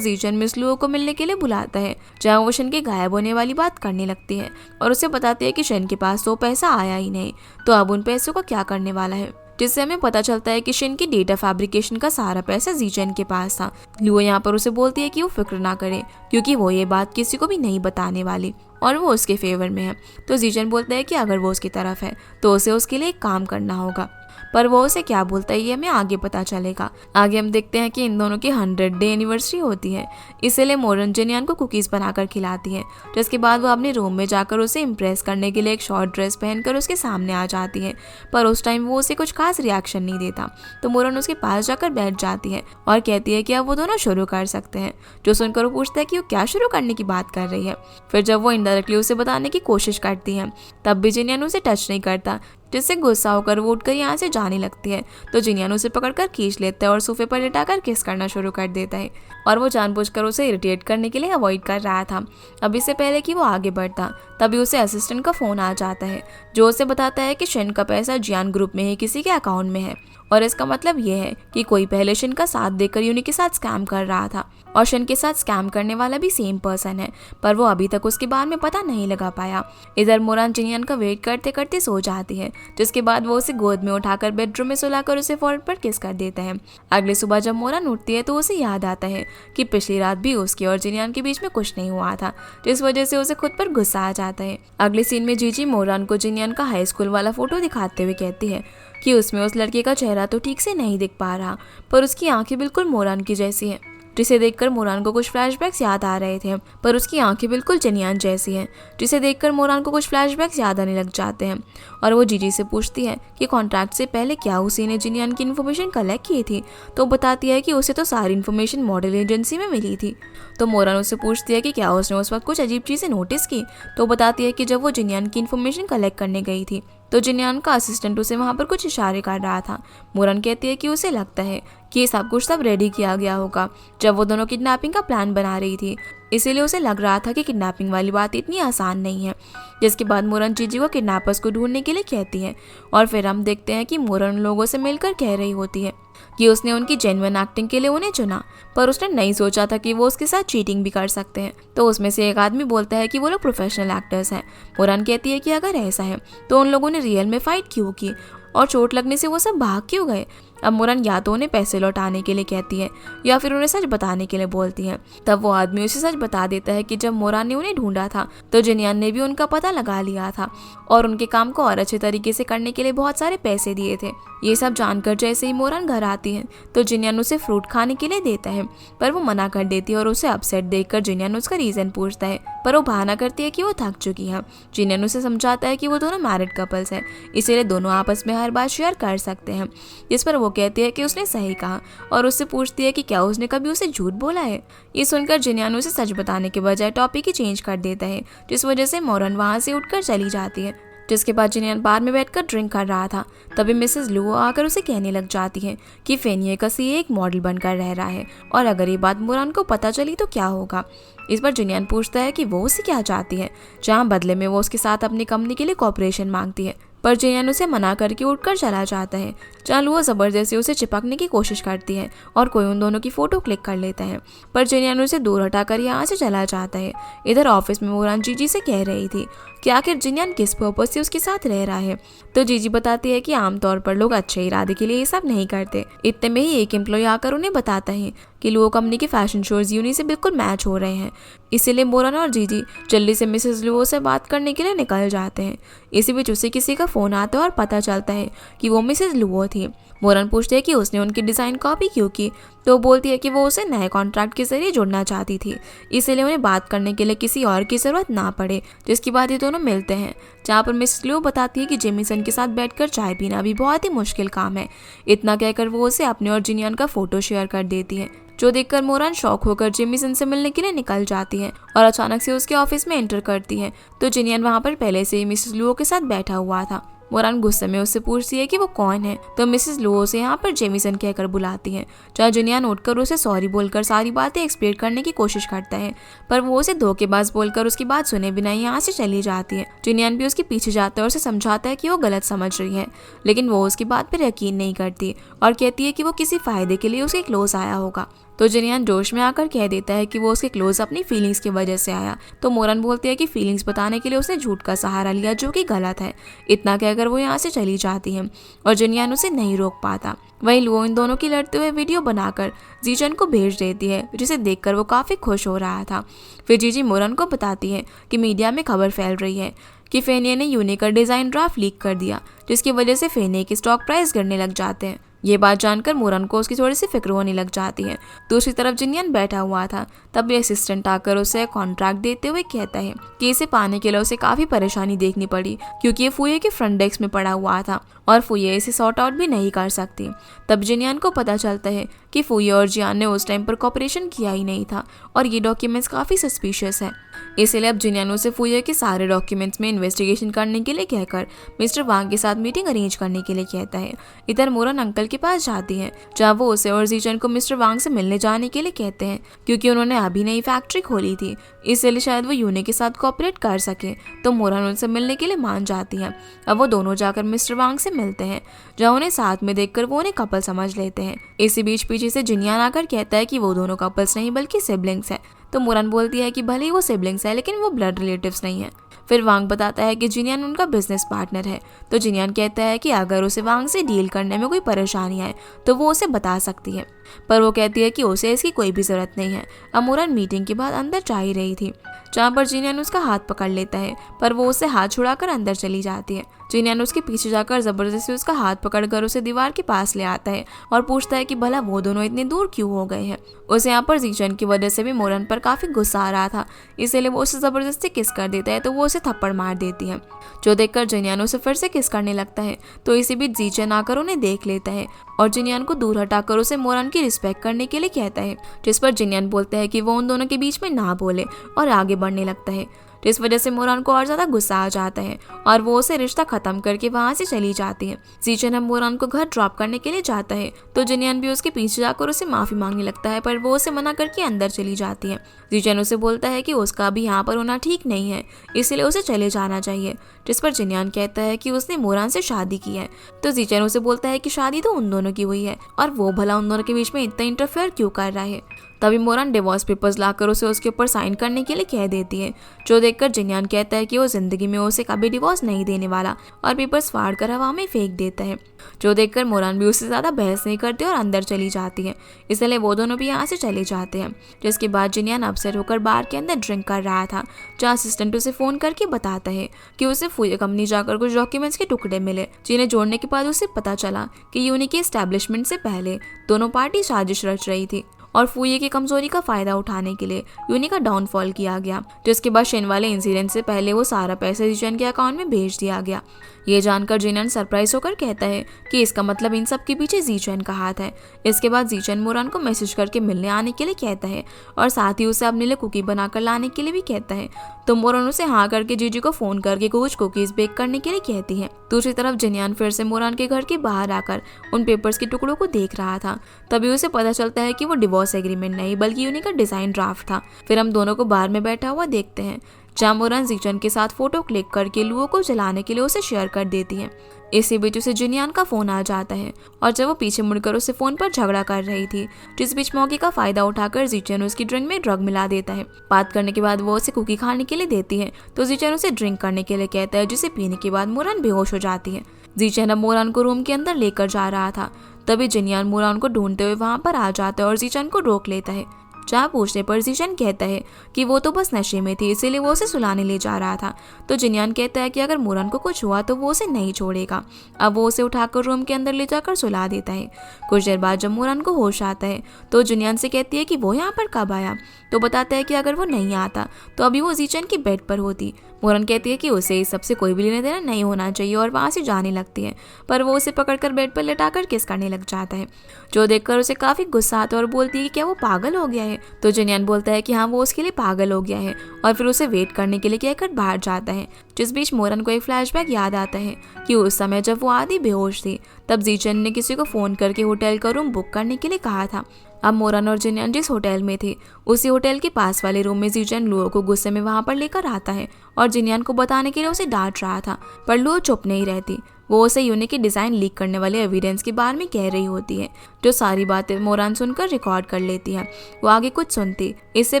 जीचन मिस लुओ को मिलने के लिए बुलाता है, जहाँ वो शन के गायब होने वाली बात करने लगती है और उसे बताती है कि शन के पास तो पैसा आया ही नहीं, तो अब उन पैसों का क्या करने वाला है। जिससे हमें पता चलता है कि शिन की डेटा फैब्रिकेशन का सारा पैसा जीचन के पास था। लुओ यहाँ पर उसे बोलती है कि वो फिक्र ना करे क्योंकि वो ये बात किसी को भी नहीं बताने वाली और वो उसके फेवर में है। तो जीचन बोलता है कि अगर वो उसकी तरफ है तो उसे उसके लिए एक काम करना होगा, पर वो उसे क्या बोलता है ये हमें आगे पता चलेगा। आगे हम देखते हैं कि इन दोनों की 100 डे एनिवर्सरी होती है, इसीलिए मोरन जिनियान को कुकीज़ बनाकर खिलाती है। जिसके बाद वो अपने रूम में जाकर उसे इम्प्रेस करने के लिए एक शॉर्ट ड्रेस पहनकर उसके सामने आ जाती है, पर उस टाइम वो उसे कुछ खास रिएक्शन नहीं देता। तो मोरन उसके पास जाकर बैठ जाती है और कहती है कि अब वो दोनों शुरू कर सकते हैं। जो सुनकर वो पूछता है कि वो क्या शुरू करने की बात कर रही है। फिर जब वो इनडायरेक्टली उसे बताने की कोशिश करती है तब भी जिनियान उसे टच नहीं करता, जिससे गुस्सा होकर वो उठकर यहाँ से जाने लगती है। तो जिनियान उसे पकड़कर खींच लेता है और सोफे पर लिटाकर किस करना शुरू कर देता है और वो जानबूझकर उसे इरिटेट करने के लिए अवॉइड कर रहा था। अब इससे पहले कि वो आगे बढ़ता तभी उसे असिस्टेंट का फ़ोन आ जाता है, जो उसे बताता है कि शन का पैसा जियान ग्रुप में ही किसी के अकाउंट में है और इसका मतलब ये है कि कोई पहले शन का साथ देकर यूनी के साथ स्कैम कर रहा था और शन के साथ स्कैम करने वाला भी सेम पर्सन है, पर वो अभी तक उसके बारे में पता नहीं लगा पाया। इधर मोरन जिनियान का वेट करते करते सो जाती है, जिसके बाद वो उसे गोद में उठाकर बेडरूम में सुलाकर उसे फोrehead पर किस कर देता है। अगली सुबह जब मोरन उठती है तो उसे याद आता है कि पिछली रात भी उसके और जिनियान के बीच में कुछ नहीं हुआ था, जिस वजह से उसे खुद पर गुस्सा आ जाता है। अगले सीन में जीजी मोरन को जिनियान का हाई स्कूल वाला फोटो दिखाते हुए कहती है कि उसमें उस लड़के का चेहरा तो ठीक से नहीं दिख पा रहा, पर उसकी आंखें बिल्कुल मोरन की जैसी हैं। जिसे देखकर मोरन को कुछ फ्लैशबैक्स याद आ रहे थे, पर उसकी आंखें बिल्कुल जिनियान जैसी हैं। जिसे देखकर मोरन को कुछ फ्लैशबैक्स याद आने लग जाते हैं और वो जीजी से पूछती है कि कॉन्ट्रैक्ट से पहले क्या उसी ने जिनियान की इन्फॉर्मेशन कलेक्ट की थी, तो बताती है कि उसे तो सारी इन्फॉर्मेशन मॉडल एजेंसी में मिली थी। तो मोरन उससे पूछती है कि क्या उसने उस वक्त कुछ अजीब चीज़ें नोटिस की, तो बताती है कि जब वो जिनियान की इन्फॉर्मेशन कलेक्ट करने गई थी तो जिनियान का असिस्टेंट उसे वहाँ पर कुछ इशारे कर रहा था। मोरन कहती है कि उसे लगता है कि ये सब कुछ रेडी किया गया होगा जब वो दोनों किडनैपिंग का प्लान बना रही थी, इसीलिए उसे लग रहा था कि किडनैपिंग वाली बात इतनी आसान नहीं है। जिसके बाद मोरन जीजी को किडनैपर्स को ढूंढने के लिए कहती है और फिर हम देखते हैं कि मोरन लोगों से मिलकर कह रही होती है कि उसने उनकी जेन्युइन एक्टिंग के लिए उन्हें चुना, पर उसने नहीं सोचा था कि वो उसके साथ चीटिंग भी कर सकते हैं। तो उसमें से एक आदमी बोलता है कि वो लोग प्रोफेशनल एक्टर्स हैं। मोरान कहती है कि अगर ऐसा है तो उन लोगों ने रियल में फाइट क्यों की और चोट लगने से वो सब भाग क्यों गए। अब मोरान या तो उन्हें पैसे लौटाने के लिए कहती है या फिर उन्हें सच बताने के लिए बोलती है। तब वो आदमी उसे सच बता देता है कि जब मोरान ने उन्हें ढूंढा था तो जिनयान ने भी उनका पता लगा लिया था और उनके काम को और अच्छे तरीके से करने के लिए बहुत सारे पैसे दिए थे। ये सब जानकर जैसे ही मोरान घर आती है तो जिनयान उसे फ्रूट खाने के लिए देता है, पर वो मना कर देती है और उसे अपसेट देखकर जिनयान उसका रीजन पूछता है, पर वो बहाना करती है कि वो थक चुकी है। जिनयान उसे समझाता है कि वो दोनों मैरिड कपल्स हैं, इसीलिए दोनों आपस में हर बात शेयर कर सकते हैं। जिस पर वो कहती है कि उसने सही कहा और उससे पूछती है कि क्या उसने कभी उसे झूठ बोला है। ये सुनकर जिनयान उसे सच बताने के बजाय टॉपिक ही चेंज कर देता है, जिस वजह से मोरान वहाँ से उठकर चली जाती है। जिसके बाद जिनयान बार में बैठकर ड्रिंक कर रहा था, तभी मिसेस लुओ आकर उसे कहने लग जाती है कि फेनिए का सीए एक मॉडल बनकर रह रहा है और अगर ये बात मोरान को पता चली तो क्या होगा। इस पर जिनयान पूछता है कि वो उसे क्या चाहती है, जहाँ बदले में वो उसके साथ अपनी कंपनी के लिए कॉपरेशन मांगती है, पर जिनयान उसे मना करके उठकर चला जाता है। जहाँ लुओ जबरदस्ती उसे चिपकने की कोशिश करती है और कोई उन दोनों की फोटो क्लिक कर लेता है, पर जिनयान उसे दूर हटाकर यहाँ से चला जाता है। इधर ऑफिस में मोरान जीजी से कह रही थी कि आखिर जिनयान किस पर्पज से उसके साथ रह रहा है, तो जीजी बताती है कि आमतौर पर लोग अच्छे इरादे के लिए ये सब नहीं करते। इतने में ही एक एम्प्लॉय आकर उन्हें बताता है कि लुओ कंपनी के फैशन शोज यूनी से बिल्कुल मैच हो रहे हैं, इसीलिए मोरान और जीजी जल्दी से मिसेस लुओ से बात करने के लिए निकल जाते हैं। इसी बीच उसे किसी का फोन आता है और पता चलता है कि वो मिसेस लुओ थी। मोरान पूछते हैं कि उसने उनकी डिज़ाइन कॉपी क्यों की, तो बोलती है कि वो उसे नए कॉन्ट्रैक्ट के जरिए जुड़ना चाहती थी, इसीलिए उन्हें बात करने के लिए किसी और की ज़रूरत ना पड़े। जिसके बाद ये दोनों मिलते हैं, जहाँ पर मिसेस लुओ बताती है कि जेमिसन के साथ बैठकर चाय पीना भी बहुत ही मुश्किल काम है। इतना कहकर वो उसे अपने और जिनयान का फोटो शेयर कर देती है, जो देखकर मोरान शॉक होकर जेमिसन से मिलने के लिए निकल जाती है और अचानक से उसके ऑफिस में एंटर करती है तो जिनयान वहाँ पर पहले से ही मिसेस लुओ के साथ बैठा हुआ था। मोरान गुस्से में उससे पूछती है कि वो कौन है, तो मिसेस लुओ उसे यहाँ पर जेमिसन कहकर बुलाती है। जहाँ जिनयान उठकर उसे सॉरी बोलकर सारी बातें एक्सप्लेन करने की कोशिश करता है, पर वो उसे धोखेबाज बोलकर उसकी बात सुने बिना यहाँ से चली जाती है। जिनयान भी उसके पीछे जाता है और उसे समझाता है कि वो गलत समझ रही है, लेकिन वो उसकी बात पर यकीन नहीं करती और कहती है कि वो किसी फायदे के लिए उसके क्लोज आया होगा। तो जिनयान जोश में आकर कह देता है कि वो उसके क्लोज अपनी फीलिंग्स की वजह से आया, तो मोरान बोलती है कि फीलिंग्स बताने के लिए उसने झूठ का सहारा लिया, जो कि गलत है। इतना कहकर वो यहाँ से चली जाती है और जिनयान उसे नहीं रोक पाता। वहीं लुओ इन दोनों की लड़ते हुए वीडियो बनाकर जीजन को भेज देती है, जिसे देखकर वो काफ़ी खुश हो रहा था। फिर जीजी मोरान को बताती है कि मीडिया में खबर फैल रही है कि फेनिए ने यूनी का डिज़ाइन ड्राफ्ट लीक कर दिया, जिसकी वजह से फेनिए की स्टॉक प्राइस गिरने लग जाते हैं। ये बात जानकर मोरान को उसकी थोड़ी सी फिक्र होने लग जाती है। दूसरी तरफ जिनयान बैठा हुआ था, तब ये असिस्टेंट आकर उसे कॉन्ट्रैक्ट देते हुए कहता है कि इसे पाने के लिए उसे काफ़ी परेशानी देखनी पड़ी, क्योंकि ये फुये के फ्रंट डेस्क में पड़ा हुआ था और फुये इसे सॉर्ट आउट भी नहीं कर सकती। तब जिनयान को पता चलता है कि फुये और जियान ने उस टाइम पर कॉपरेशन किया ही नहीं था और ये डॉक्यूमेंट्स काफ़ी सस्पिशियस है। इसलिए अब जिनयान उसे फुये के सारे डॉक्यूमेंट्स में इन्वेस्टिगेशन करने के लिए कहकर मिस्टर वांग के साथ मीटिंग अरेंज करने के लिए कहता है। इधर मोरान अंकल के पास जाती है, जहाँ वो उसे और जीजन को मिस्टर वांग से मिलने जाने के लिए कहते हैं, क्योंकि उन्होंने अभी नई फैक्ट्री खोली थी, इसलिए शायद वो यूनी के साथ कोऑपरेट कर सके। तो मोरान उनसे मिलने के लिए मान जाती है। अब वो दोनों जाकर मिस्टर वांग से मिलते हैं, जहाँ उन्हें साथ में देखकर वो उन्हें कपल समझ लेते हैं। इसी बीच पीछे से जिनयान आकर कहता है कि वो दोनों कपल्स नहीं बल्कि सिबलिंग्स है। तो मोरान बोलती है कि भले ही वो सिबलिंग्स है, लेकिन वो ब्लड रिलेटिव्स नहीं है। फिर वांग बताता है कि जिनयान उनका बिजनेस पार्टनर है, तो जिनयान कहता है कि अगर उसे वांग से डील करने में कोई परेशानी आए तो वो उसे बता सकती है, पर वो कहती है कि उसे इसकी कोई भी जरूरत नहीं है। अब मोरान मीटिंग के बाद अंदर जा ही रही थी, जहाँ पर जिनयान उसका हाथ पकड़ लेता है, पर वो उसे हाथ छुड़ाकर अंदर चली जाती है। जिनयान उसके पीछे जाकर जबरदस्ती उसका हाथ पकड़कर उसे दीवार के पास ले आता है और पूछता है कि भला वो दोनों इतने दूर क्यों हो गए हैं। उसे यहाँ पर जीजन की वजह से भी मोरान पर काफी गुस्सा आ रहा था, इसलिए वो उसे जबरदस्ती किस कर देता है, तो वो उसे थप्पड़ मार देती है, जो देखकर जिनयान उसे फिर से किस करने लगता है। तो इसी बीच जीजन आकर उन्हें देख लेता है और जिनयान को दूर हटाकर उसे मोरान की रिस्पेक्ट करने के लिए कहता है, जिस पर जिनयान बोलता है कि वो उन दोनों के बीच में ना बोले और आगे बढ़ने लगता है। तो इस वजह से मोरान को और ज्यादा गुस्सा आ जाता है और वो उसे रिश्ता खत्म करके वहाँ से चली जाती है। जीचन अब मोरान को घर ड्रॉप करने के लिए जाता है तो जिनियन भी उसके पीछे जाकर उसे माफी मांगने लगता है, पर वो उसे मना करके अंदर चली जाती है। जीचन उसे बोलता है कि उसका अभी यहाँ पर होना ठीक नहीं है, इसलिए उसे चले जाना चाहिए, जिस पर जिनियन कहता है कि उसने मोरान से शादी की है। तो जीचन उसे बोलता है कि शादी तो उन दोनों की हुई है और वो भला उन दोनों के बीच में इतना इंटरफेयर क्यों कर रहा है। तभी मोरान डिवोर्स पेपर्स लाकर उसे उसके ऊपर साइन करने के लिए कह देती है, जो देखकर जिनियन कहता है कि वो जिंदगी में उसे कभी डिवोर्स नहीं देने वाला और पेपर्स फाड़ कर हवा में फेंक देता है, जो देखकर मोरान भी उससे ज्यादा बहस नहीं करती और अंदर चली जाती है। इसलिए वो दोनों भी यहाँ से चले जाते हैं। जिसके बाद जिनियन अपसेट होकर बार के अंदर ड्रिंक कर रहा था, जहाँ असिस्टेंट उसे फोन करके बताता है कि उसे फुये कंपनी जाकर कुछ डॉक्यूमेंट्स के टुकड़े मिले, जिन्हें जोड़ने के बाद उसे पता चला कि यूनी के एस्टेब्लिशमेंट से पहले दोनों पार्टी साजिश रच रही थी और फुये की कमजोरी का फायदा उठाने के लिए यूनी का डाउनफॉल किया गया। जिसके बाद शेन वाले इंसिडेंट से पहले वो सारा पैसा जीचन के अकाउंट में भेज दिया गया। ये जानकर जिनियन सरप्राइज होकर कहता है कि इसका मतलब इन सब के पीछे जीचन का हाथ है। इसके बाद जीचन मोरान को मैसेज करके मिलने आने के लिए कहता है और साथ ही उसे अपने लिए कुकी बनाकर लाने के लिए भी कहता है। तो मोरान उसे हाँ करके जीजी को फोन करके कुछ कुकीज बेक करने के लिए कहती है। दूसरी तरफ जिनियन फिर से मोरान के घर के बाहर आकर उन पेपर्स के टुकड़ों को देख रहा था। तभी उसे पता चलता है कि वो डिवोर्स एग्रीमेंट नहीं बल्कि यूनी का डिजाइन ड्राफ्ट था। फिर हम दोनों को बाहर में बैठा हुआ देखते हैं, जहाँ मोरान जीचन के साथ फोटो क्लिक करके लुओ को जलाने के लिए उसे शेयर कर देती है। इसी बीच उसे जिनियन का फोन आ जाता है और जब वो पीछे मुड़कर उसे फोन पर झगड़ा कर रही थी, जिस बीच मौके का फायदा उठाकर जीचन उसकी ड्रिंक में ड्रग मिला देता है। बात करने के बाद वो उसे कुकी खाने के लिए देती है तो जीचन उसे ड्रिंक करने के लिए कहता है, जिसे पीने के बाद मोरान बेहोश हो जाती है। जीचन अब मोरान को रूम के अंदर लेकर जा रहा था, तभी जिनियन मोरान को ढूंढते हुए वहाँ पर आ जाता है और जीचन को रोक लेता है। जहाँ पूछने पर जीचन कहता है कि वो तो बस नशे में थी, इसीलिए वो उसे सुलाने ले जा रहा था। तो जिनियन कहता है कि अगर मोरान को कुछ हुआ तो वो उसे नहीं छोड़ेगा। अब वो उसे उठाकर रूम के अंदर ले जाकर सुला देता है। कुछ देर बाद जब मोरान को होश आता है तो जिनियन से कहती है कि वो यहाँ पर कब आया, तो बताता है कि अगर वो नहीं आता तो अभी वो जीचन की बेड पर होती। मोरान कहती है कि उसे इस सबसे कोई भी लेना देना नहीं होना चाहिए और वहाँ से जाने लगती है, पर वो उसे पकड़कर बेड पर लेटाकर किस करने लग जाता है, जो देखकर उसे काफी गुस्सा आता है और बोलती है कि क्या वो पागल हो गया है। तो जिनियन बोलता है कि हाँ वो उसके लिए पागल हो गया है और फिर उसे वेट करने के लिए कहकर बाहर जाता है। जिस बीच मोरान को एक फ्लैशबैक याद आता है कि उस समय जब वो आधी बेहोश थी तब जीचन ने किसी को फोन करके होटल का रूम बुक करने के लिए कहा था। अब मोरान और जिनियन जिस होटल में थे उसी होटल के पास वाले रूम में जीचन लुओ को गुस्से में वहां पर लेकर आता है और जिनियन को बताने के लिए उसे डांट रहा था, पर लुओ चुप नहीं रहती। वो उसे यूनी की डिजाइन लीक करने वाले एविडेंस के बारे में कह रही होती है, जो सारी बातें मोरान सुनकर रिकॉर्ड कर लेती है। वो आगे कुछ सुनती इससे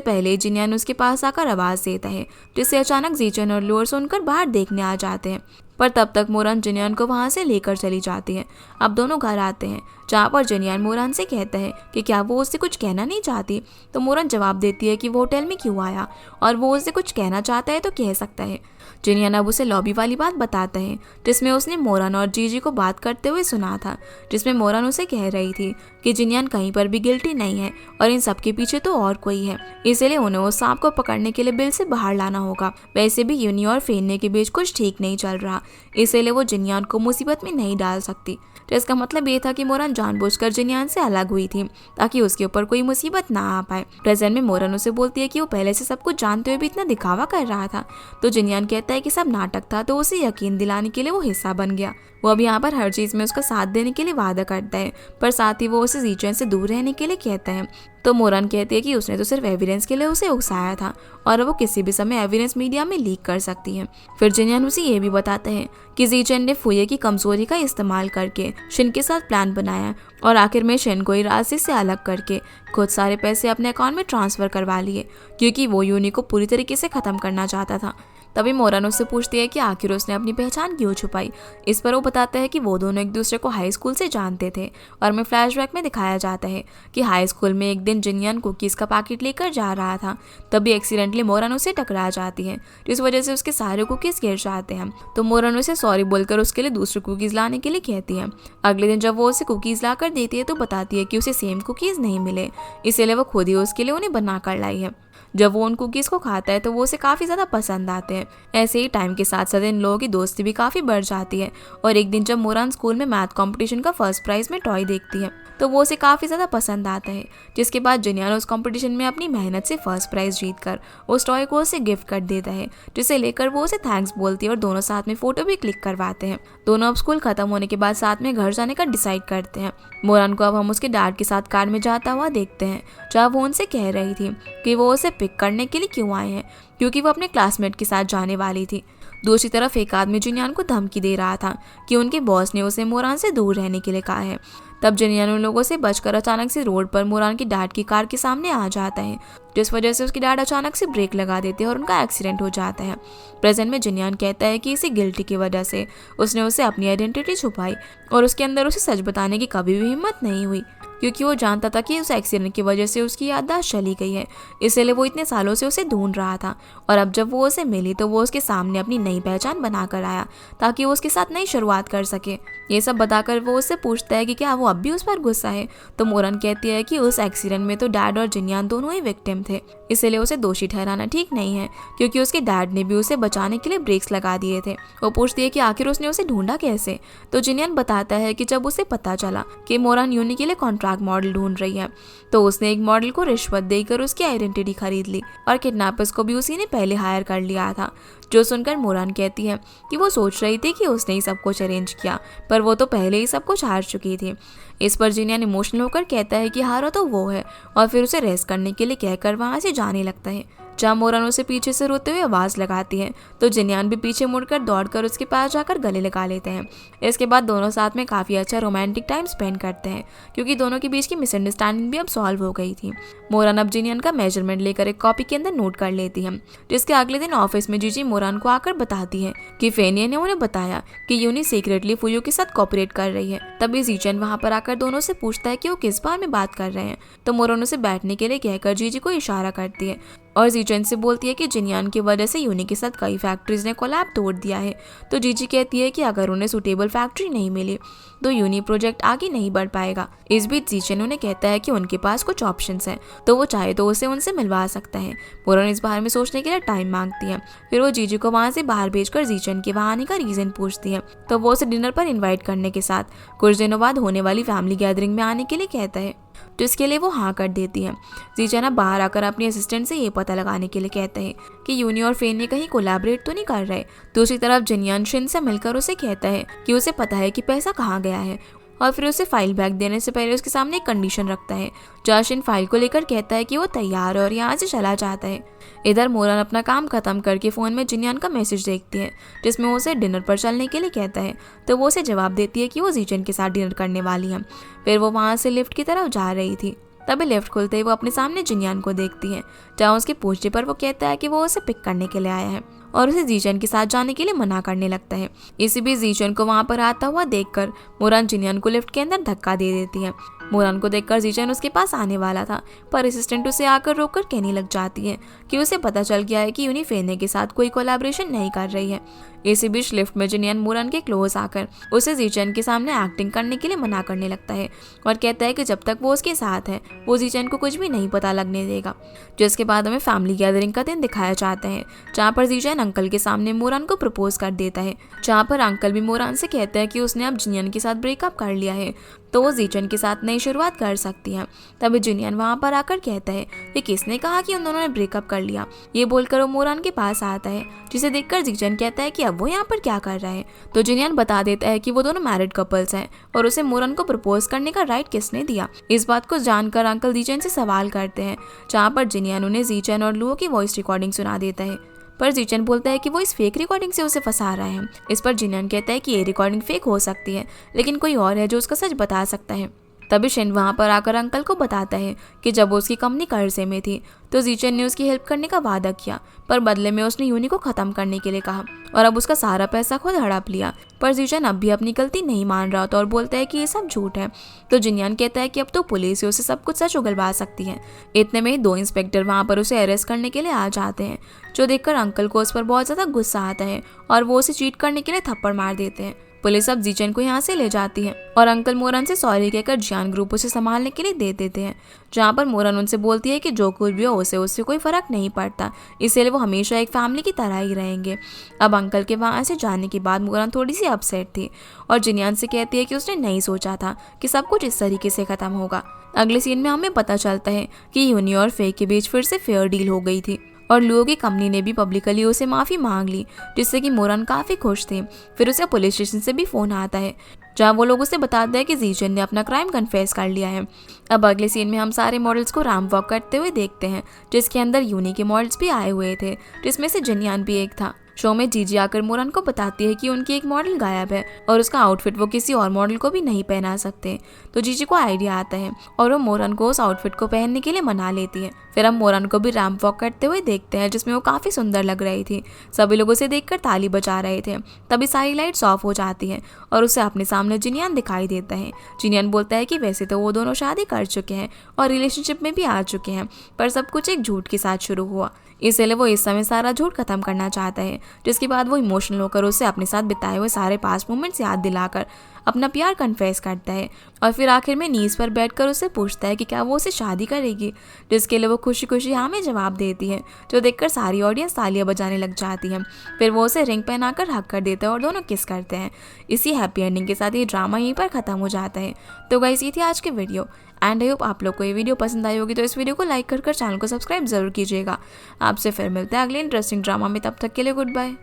पहले जिनियन उसके पास आकर आवाज देता है, जिससे अचानक जीचन और लुओ सुनकर बाहर देखने आ जाते हैं, पर तब तक मोरान जिनियन को वहां से लेकर चली जाती है। अब दोनों घर आते हैं, जहाँ पर जिनियन मोरान से कहता है कि क्या वो उससे कुछ कहना नहीं चाहती। तो मोरान जवाब देती है कि वो होटल में क्यों आया और वो उससे कुछ कहना चाहता है तो कह सकता है। जिनियन अब उसे लॉबी वाली बात बताता है, जिसमें उसने मोरान और जीजी को बात करते हुए सुना था, जिसमें मोरान उसे कह रही थी कि जिनियन कहीं पर भी गिल्टी नहीं है और इन सबके पीछे तो और कोई है, इसलिए उन्हें उस सांप को पकड़ने के लिए बिल से बाहर लाना होगा। वैसे भी यूनी और फेन्ने के बीच कुछ ठीक नहीं चल रहा, इसलिए वो जिनियन को मुसीबत में नहीं डाल सकती। तो इसका मतलब ये था कि मोरान जानबूझकर जिनियन से अलग हुई थी ताकि उसके ऊपर कोई मुसीबत ना आ पाए। प्रेजेंट में मोरान उसे बोलती है कि वो पहले से सब कुछ जानते हुए भी इतना दिखावा कर रहा था। तो जिनियन कहता है कि सब नाटक था, तो उसे यकीन दिलाने के लिए वो हिस्सा बन गया। वो अब यहाँ पर हर चीज में उसका साथ देने के लिए वादा करता है, पर साथ ही वो उसे जीचन से दूर रहने के लिए कहता है। तो मोरान कहती है कि उसने तो सिर्फ एविडेंस के लिए उसे उकसाया था और वो किसी भी समय एविडेंस मीडिया में लीक कर सकती है। फिर जिनियन उसे ये भी बताता है कि जीचन ने फुये की कमजोरी का इस्तेमाल करके शिन के साथ प्लान बनाया और आखिर में शिन को राशि से अलग करके खुद सारे पैसे अपने अकाउंट में ट्रांसफर करवा लिए, क्योंकि वो यूनी को पूरी तरीके से खत्म करना चाहता था। तभी मोरान उससे पूछती है कि आखिर उसने अपनी पहचान क्यों छुपाई। इस पर वो बताता है कि वो दोनों एक दूसरे को हाई स्कूल से जानते थे और में फ्लैशबैक में दिखाया जाता है कि हाई स्कूल में एक दिन जिनियन कुकीज का पैकेट लेकर जा रहा था, तभी एक्सीडेंटली मोरान उसे टकरा जाती है, जिस वजह से उसके सारे कुकीज गिर जाते हैं। तो मोरान उसे सॉरी बोलकर उसके लिए दूसरे कुकीज लाने के लिए कहती है। अगले दिन जब वो उसे कुकीज लाकर देती है तो बताती है कि उसे सेम कुकीज नहीं मिले, इसीलिए वो खुद ही उसके लिए उन्हें बना कर लाई है। जब वो उन कुकीज को खाता है तो वो उसे काफी ज्यादा पसंद आते हैं है। ऐसे ही टाइम के साथ साथ इन लोगों की दोस्ती भी काफ़ी बढ़ जाती है और एक दिन जब मोरान स्कूल में मैथ कंपटीशन का फर्स्ट प्राइज़ में टॉय देखती है तो वो उसे काफ़ी ज़्यादा पसंद आता है, जिसके बाद जिनयान उस कंपटीशन में अपनी मेहनत से फर्स्ट प्राइज़ जीतकर उस टॉय को उसे गिफ्ट कर देता है, जिसे लेकर वो उसे थैंक्स बोलती है और दोनों साथ में फ़ोटो भी क्लिक करवाते हैं। दोनों अब स्कूल खत्म होने के बाद साथ में घर जाने का डिसाइड करते हैं। मोरान को अब हम उसके डैड के साथ कार में जाता हुआ देखते हैं, जहाँ वो उनसे कह रही थी कि वो उसे पिक करने के लिए क्यों आए हैं, क्योंकि वो अपने क्लासमेट के साथ जाने वाली थी। दूसरी तरफ एक आदमी जिनयान को धमकी दे रहा था कि उनके बॉस ने उसे मोरान से दूर रहने के लिए कहा है। तब जिनयान उन लोगों से बचकर अचानक से रोड पर मोरान की डैड की कार के सामने आ जाता है, जिस वजह से उसकी डैड अचानक से ब्रेक लगा देते हैं और उनका एक्सीडेंट हो जाता है। प्रेजेंट में जिनयान कहता है कि इसी गिल्टी की वजह से उसने उसे अपनी आइडेंटिटी छुपाई और उसके अंदर उसे सच बताने की कभी भी हिम्मत नहीं हुई, क्योंकि वो जानता था कि उस एक्सीडेंट की वजह से उसकी याददाश्त चली गई है, इसलिए वो इतने सालों से उसे ढूंढ रहा था। और अब जब वो उसे मिली तो वो उसके सामने अपनी नई पहचान बनाकर आया ताकि वो उसके साथ नई शुरुआत कर सके। ये सब बताकर वो उससे पूछता है कि क्या वो अब भी उस पर गुस्सा है, तो मोरन कहती है कि उस एक्सीडेंट में तो डैड और जिनयान दोनों ही विक्टिम थे, इसलिए उसे दोषी ठहराना ठीक नहीं है, क्योंकि उसके डैड ने भी उसे बचाने के लिए ब्रेक्स लगा दिए थे। वो पूछती है कि आखिर उसने उसे ढूंढा कैसे, तो जिनयान बताता है कि जब उसे पता चला कि मोरन यूनी के लिए कॉन्ट्रैक्ट मॉडल ढूंढ रही है तो उसने एक मॉडल को रिश्वत देकर उसकी आइडेंटिटी खरीद ली और किडनैपर्स को भी उसी ने पहले हायर कर लिया था। जो सुनकर मोरान कहती है कि वो सोच रही थी कि उसने ही सब कुछ अरेंज किया, पर वो तो पहले ही सब कुछ हार चुकी थी। इस पर जिनयान इमोशनल होकर कहता है कि हारा तो वो है और फिर उसे रेस्ट करने के लिए कहकर वहाँ से जाने लगता है। जहाँ मोरान उसे पीछे से रोते हुए आवाज़ लगाती है तो जिनयान भी पीछे मुड़कर दौड़कर उसके पास जाकर गले लगा लेते हैं। इसके बाद दोनों साथ में काफ़ी अच्छा रोमांटिक टाइम स्पेंड करते हैं, क्योंकि दोनों के बीच की मिसअंडरस्टैंडिंग भी अब सॉल्व हो गई थी। मोरान अब जिनयान का मेजरमेंट लेकर एक कॉपी के अंदर नोट कर लेती है, जिसके अगले दिन ऑफिस में जीजी मोरान को आकर बताती है कि फेनिया ने उन्हें बताया कि यूनी सीक्रेटली फुयो के साथ कॉपरेट कर रही है। तभी जीचन वहाँ पर आकर दोनों से पूछता है कि वो किस बारे में बात कर रहे हैं, तो मोरान उसे बैठने के लिए कहकर जीजी को इशारा करती है और जीचन से बोलती है कि जिनयान की वजह से यूनी के साथ कई फैक्ट्रीज ने कोलैब तोड़ दिया है। तो जीजी कहती है कि अगर उन्हें सुटेबल फैक्ट्री नहीं मिली तो यूनी प्रोजेक्ट आगे नहीं बढ़ पाएगा। इस बीच जीचन उन्हें कहता है कि उनके पास कुछ ऑप्शंस हैं, तो वो चाहे तो उसे उनसे मिलवा सकता है। मोरान इस बारे में सोचने के लिए टाइम मांगती है। फिर वो जीजी को वहाँ से बाहर भेजकर जीचन के वहाँ आने का रीजन पूछती है, तो वो उसे डिनर पर इन्वाइट करने के साथ कुछ दिनों बाद होने वाली फैमिली गैदरिंग में आने के लिए कहता है, तो इसके लिए वो हाँ कर देती है। जीचन अब बाहर आकर अपनी असिस्टेंट से ये पता लगाने के लिए कहता है कि यूनी और फेन ने कहीं कोलैबोरेट तो नहीं कर रहे। दूसरी तरफ जिनयान शिन से मिलकर उसे कहता है कि उसे पता है कि पैसा कहाँ गया है और फिर उसे फाइल बैग देने से पहले उसके सामने एक कंडीशन रखता है। जाशिन फाइल को लेकर कहता है कि वो तैयार है और यहाँ से चला जाता है। इधर मोरान अपना काम खत्म करके फ़ोन में जिनयान का मैसेज देखती है, जिसमें वो उसे डिनर पर चलने के लिए कहता है, तो वो उसे जवाब देती है कि वो जीचन के साथ डिनर करने वाली है। फिर वो वहाँ से लिफ्ट की तरफ जा रही थी, तभी लिफ्ट खुलते ही वो अपने सामने जिनयान को देखती है, जहाँ उसके पूछने पर वो कहता है कि वो उसे पिक करने के लिए आया है और उसे जीचन के साथ जाने के लिए मना करने लगता है। इसी बीच जीचन को वहाँ पर आता हुआ देखकर मोरान जिनयान को लिफ्ट के अंदर धक्का दे देती है। मोरान को देखकर जीचन उसके पास आने वाला था, पर असिस्टेंट उसे आकर रोककर कहने लग जाती है कि उसे पता चल गया है कि यूनी फेने के साथ कोई कोलैबोरेशन नहीं कर रही है। इसी बीच लिफ्ट में जिनयान मोरान के क्लोज आकर उसे जीचन के सामने एक्टिंग करने के लिए मना करने लगता है और कहता है कि जब तक वो उसके साथ है वो जीचन को कुछ भी नहीं पता लगने देगा। जिसके बाद हमें फैमिली गैदरिंग का दिन दिखाया जाता है, जहाँ पर जीचन अंकल के सामने मोरान को प्रपोज कर देता है, जहाँ पर अंकल भी मोरान से कहता है कि उसने अब जिनयान के साथ ब्रेकअप कर लिया है, तो वो जीचन के साथ नई शुरुआत कर सकती है। तभी जिनयान वहाँ पर आकर कहता है कि किसने कहा कि उन दोनों ने ब्रेकअप कर लिया। ये बोलकर वो मोरान के पास आता है, जिसे देखकर जीचन कहता है कि अब वो यहाँ पर क्या कर रहा है। तो जिनयान बता देता है कि वो दोनों मैरिड कपल्स हैं और उसे मोरान को प्रपोज करने का राइट किसने दिया। इस बात को जानकर अंकल जीचन से सवाल करते हैं, जहाँ पर जिनयान उन्हें जीचन और लुओ की वॉइस रिकॉर्डिंग सुना देता है, पर जीचन बोलता है कि वो इस फेक रिकॉर्डिंग से उसे फंसा रहा है। इस पर जिनयान कहता है कि ये रिकॉर्डिंग फेक हो सकती है, लेकिन कोई और है जो उसका सच बता सकता है। तभी शिन वहाँ पर आकर अंकल को बताता है कि जब वो उसकी कंपनी कर्जे में थी तो जीचन ने उसकी हेल्प करने का वादा किया, पर बदले में उसने यूनी को ख़त्म करने के लिए कहा और अब उसका सारा पैसा खुद हड़प लिया। पर जीचन अब भी अपनी गलती नहीं मान रहा था और बोलता है कि ये सब झूठ है। तो जिनयान कहता है कि अब तो पुलिस उसे सब कुछ सच उगलवा सकती है। इतने में ही 2 इंस्पेक्टर वहाँ पर उसे अरेस्ट करने के लिए आ जाते हैं, जो देखकर अंकल को उस पर बहुत ज़्यादा गुस्सा आता है और वो उसे चीट करने के लिए थप्पड़ मार देते हैं। पुलिस अब जीचन को यहाँ से ले जाती है और अंकल मोरन से सॉरी कहकर जियान ग्रुप उसे संभालने के लिए दे देते हैं, जहाँ पर मोरन उनसे बोलती है कि जो कुछ भी हो उसे उससे कोई फर्क नहीं पड़ता, इसलिए वो हमेशा एक फैमिली की तरह ही रहेंगे। अब अंकल के वहाँ से जाने के बाद मोरन थोड़ी सी अपसेट थी और जियान से कहती है कि उसने नहीं सोचा था कि सब कुछ इस तरीके से खत्म होगा। अगले सीन में हमें पता चलता है कि यूनी और फे के बीच फिर से फेयर डील हो गई थी और लुओ की कंपनी ने भी पब्लिकली उसे माफ़ी मांग ली, जिससे कि मोरन काफ़ी खुश थे। फिर उसे पुलिस स्टेशन से भी फ़ोन आता है, जहाँ वो लोग उसे बताते हैं कि जीचन ने अपना क्राइम कन्फेस कर लिया है। अब अगले सीन में हम सारे मॉडल्स को रैंप वॉक करते हुए देखते हैं, जिसके अंदर यूनी के मॉडल्स भी आए हुए थे, जिसमें से जिनयान भी एक था। शो में जीजी आकर मोरन को बताती है कि उनकी एक मॉडल गायब है और उसका आउटफिट वो किसी और मॉडल को भी नहीं पहना सकते। तो जीजी को आइडिया आता है और वो मोरन को उस आउटफिट को पहनने के लिए मना लेती है। फिर हम मोरन को भी रैंप वॉक करते हुए देखते हैं, जिसमें वो काफ़ी सुंदर लग रही थी। सभी लोग उसे देखकर ताली बजा रहे थे। तभी सारी लाइट्स ऑफ हो जाती है और उसे अपने सामने जिनयान दिखाई देता है। जिनयान बोलता है कि वैसे तो वो दोनों शादी कर चुके हैं और रिलेशनशिप में भी आ चुके हैं, पर सब कुछ एक झूठ के साथ शुरू हुआ, इसलिए वो इस समय सारा झूठ खत्म करना चाहता है। जिसके बाद वो इमोशनल होकर उसे अपने साथ बिताए हुए सारे पास्ट मोमेंट्स याद दिलाकर अपना प्यार कन्फेस करता है और फिर आखिर में नीज पर बैठकर उससे पूछता है कि क्या वो उसे शादी करेगी, जिसके लिए वो खुशी खुशी हाँ में जवाब देती है, जो देखकर सारी ऑडियंस तालियां बजाने लग जाती है। फिर वो उसे रिंग पहनाकर हक कर देता है और दोनों किस करते हैं। इसी हैप्पी एंडिंग के साथ ये ड्रामा यहीं पर खत्म हो जाता है। तो गाइस, ये थी आज की वीडियो एंड आई होप आप लोग को ये वीडियो पसंद आई होगी। तो इस वीडियो को लाइक कर चैनल को सब्सक्राइब जरूर कीजिएगा। आपसे फिर मिलते हैं अगले इंटरेस्टिंग ड्रामा में, तब तक के लिए गुड बाय।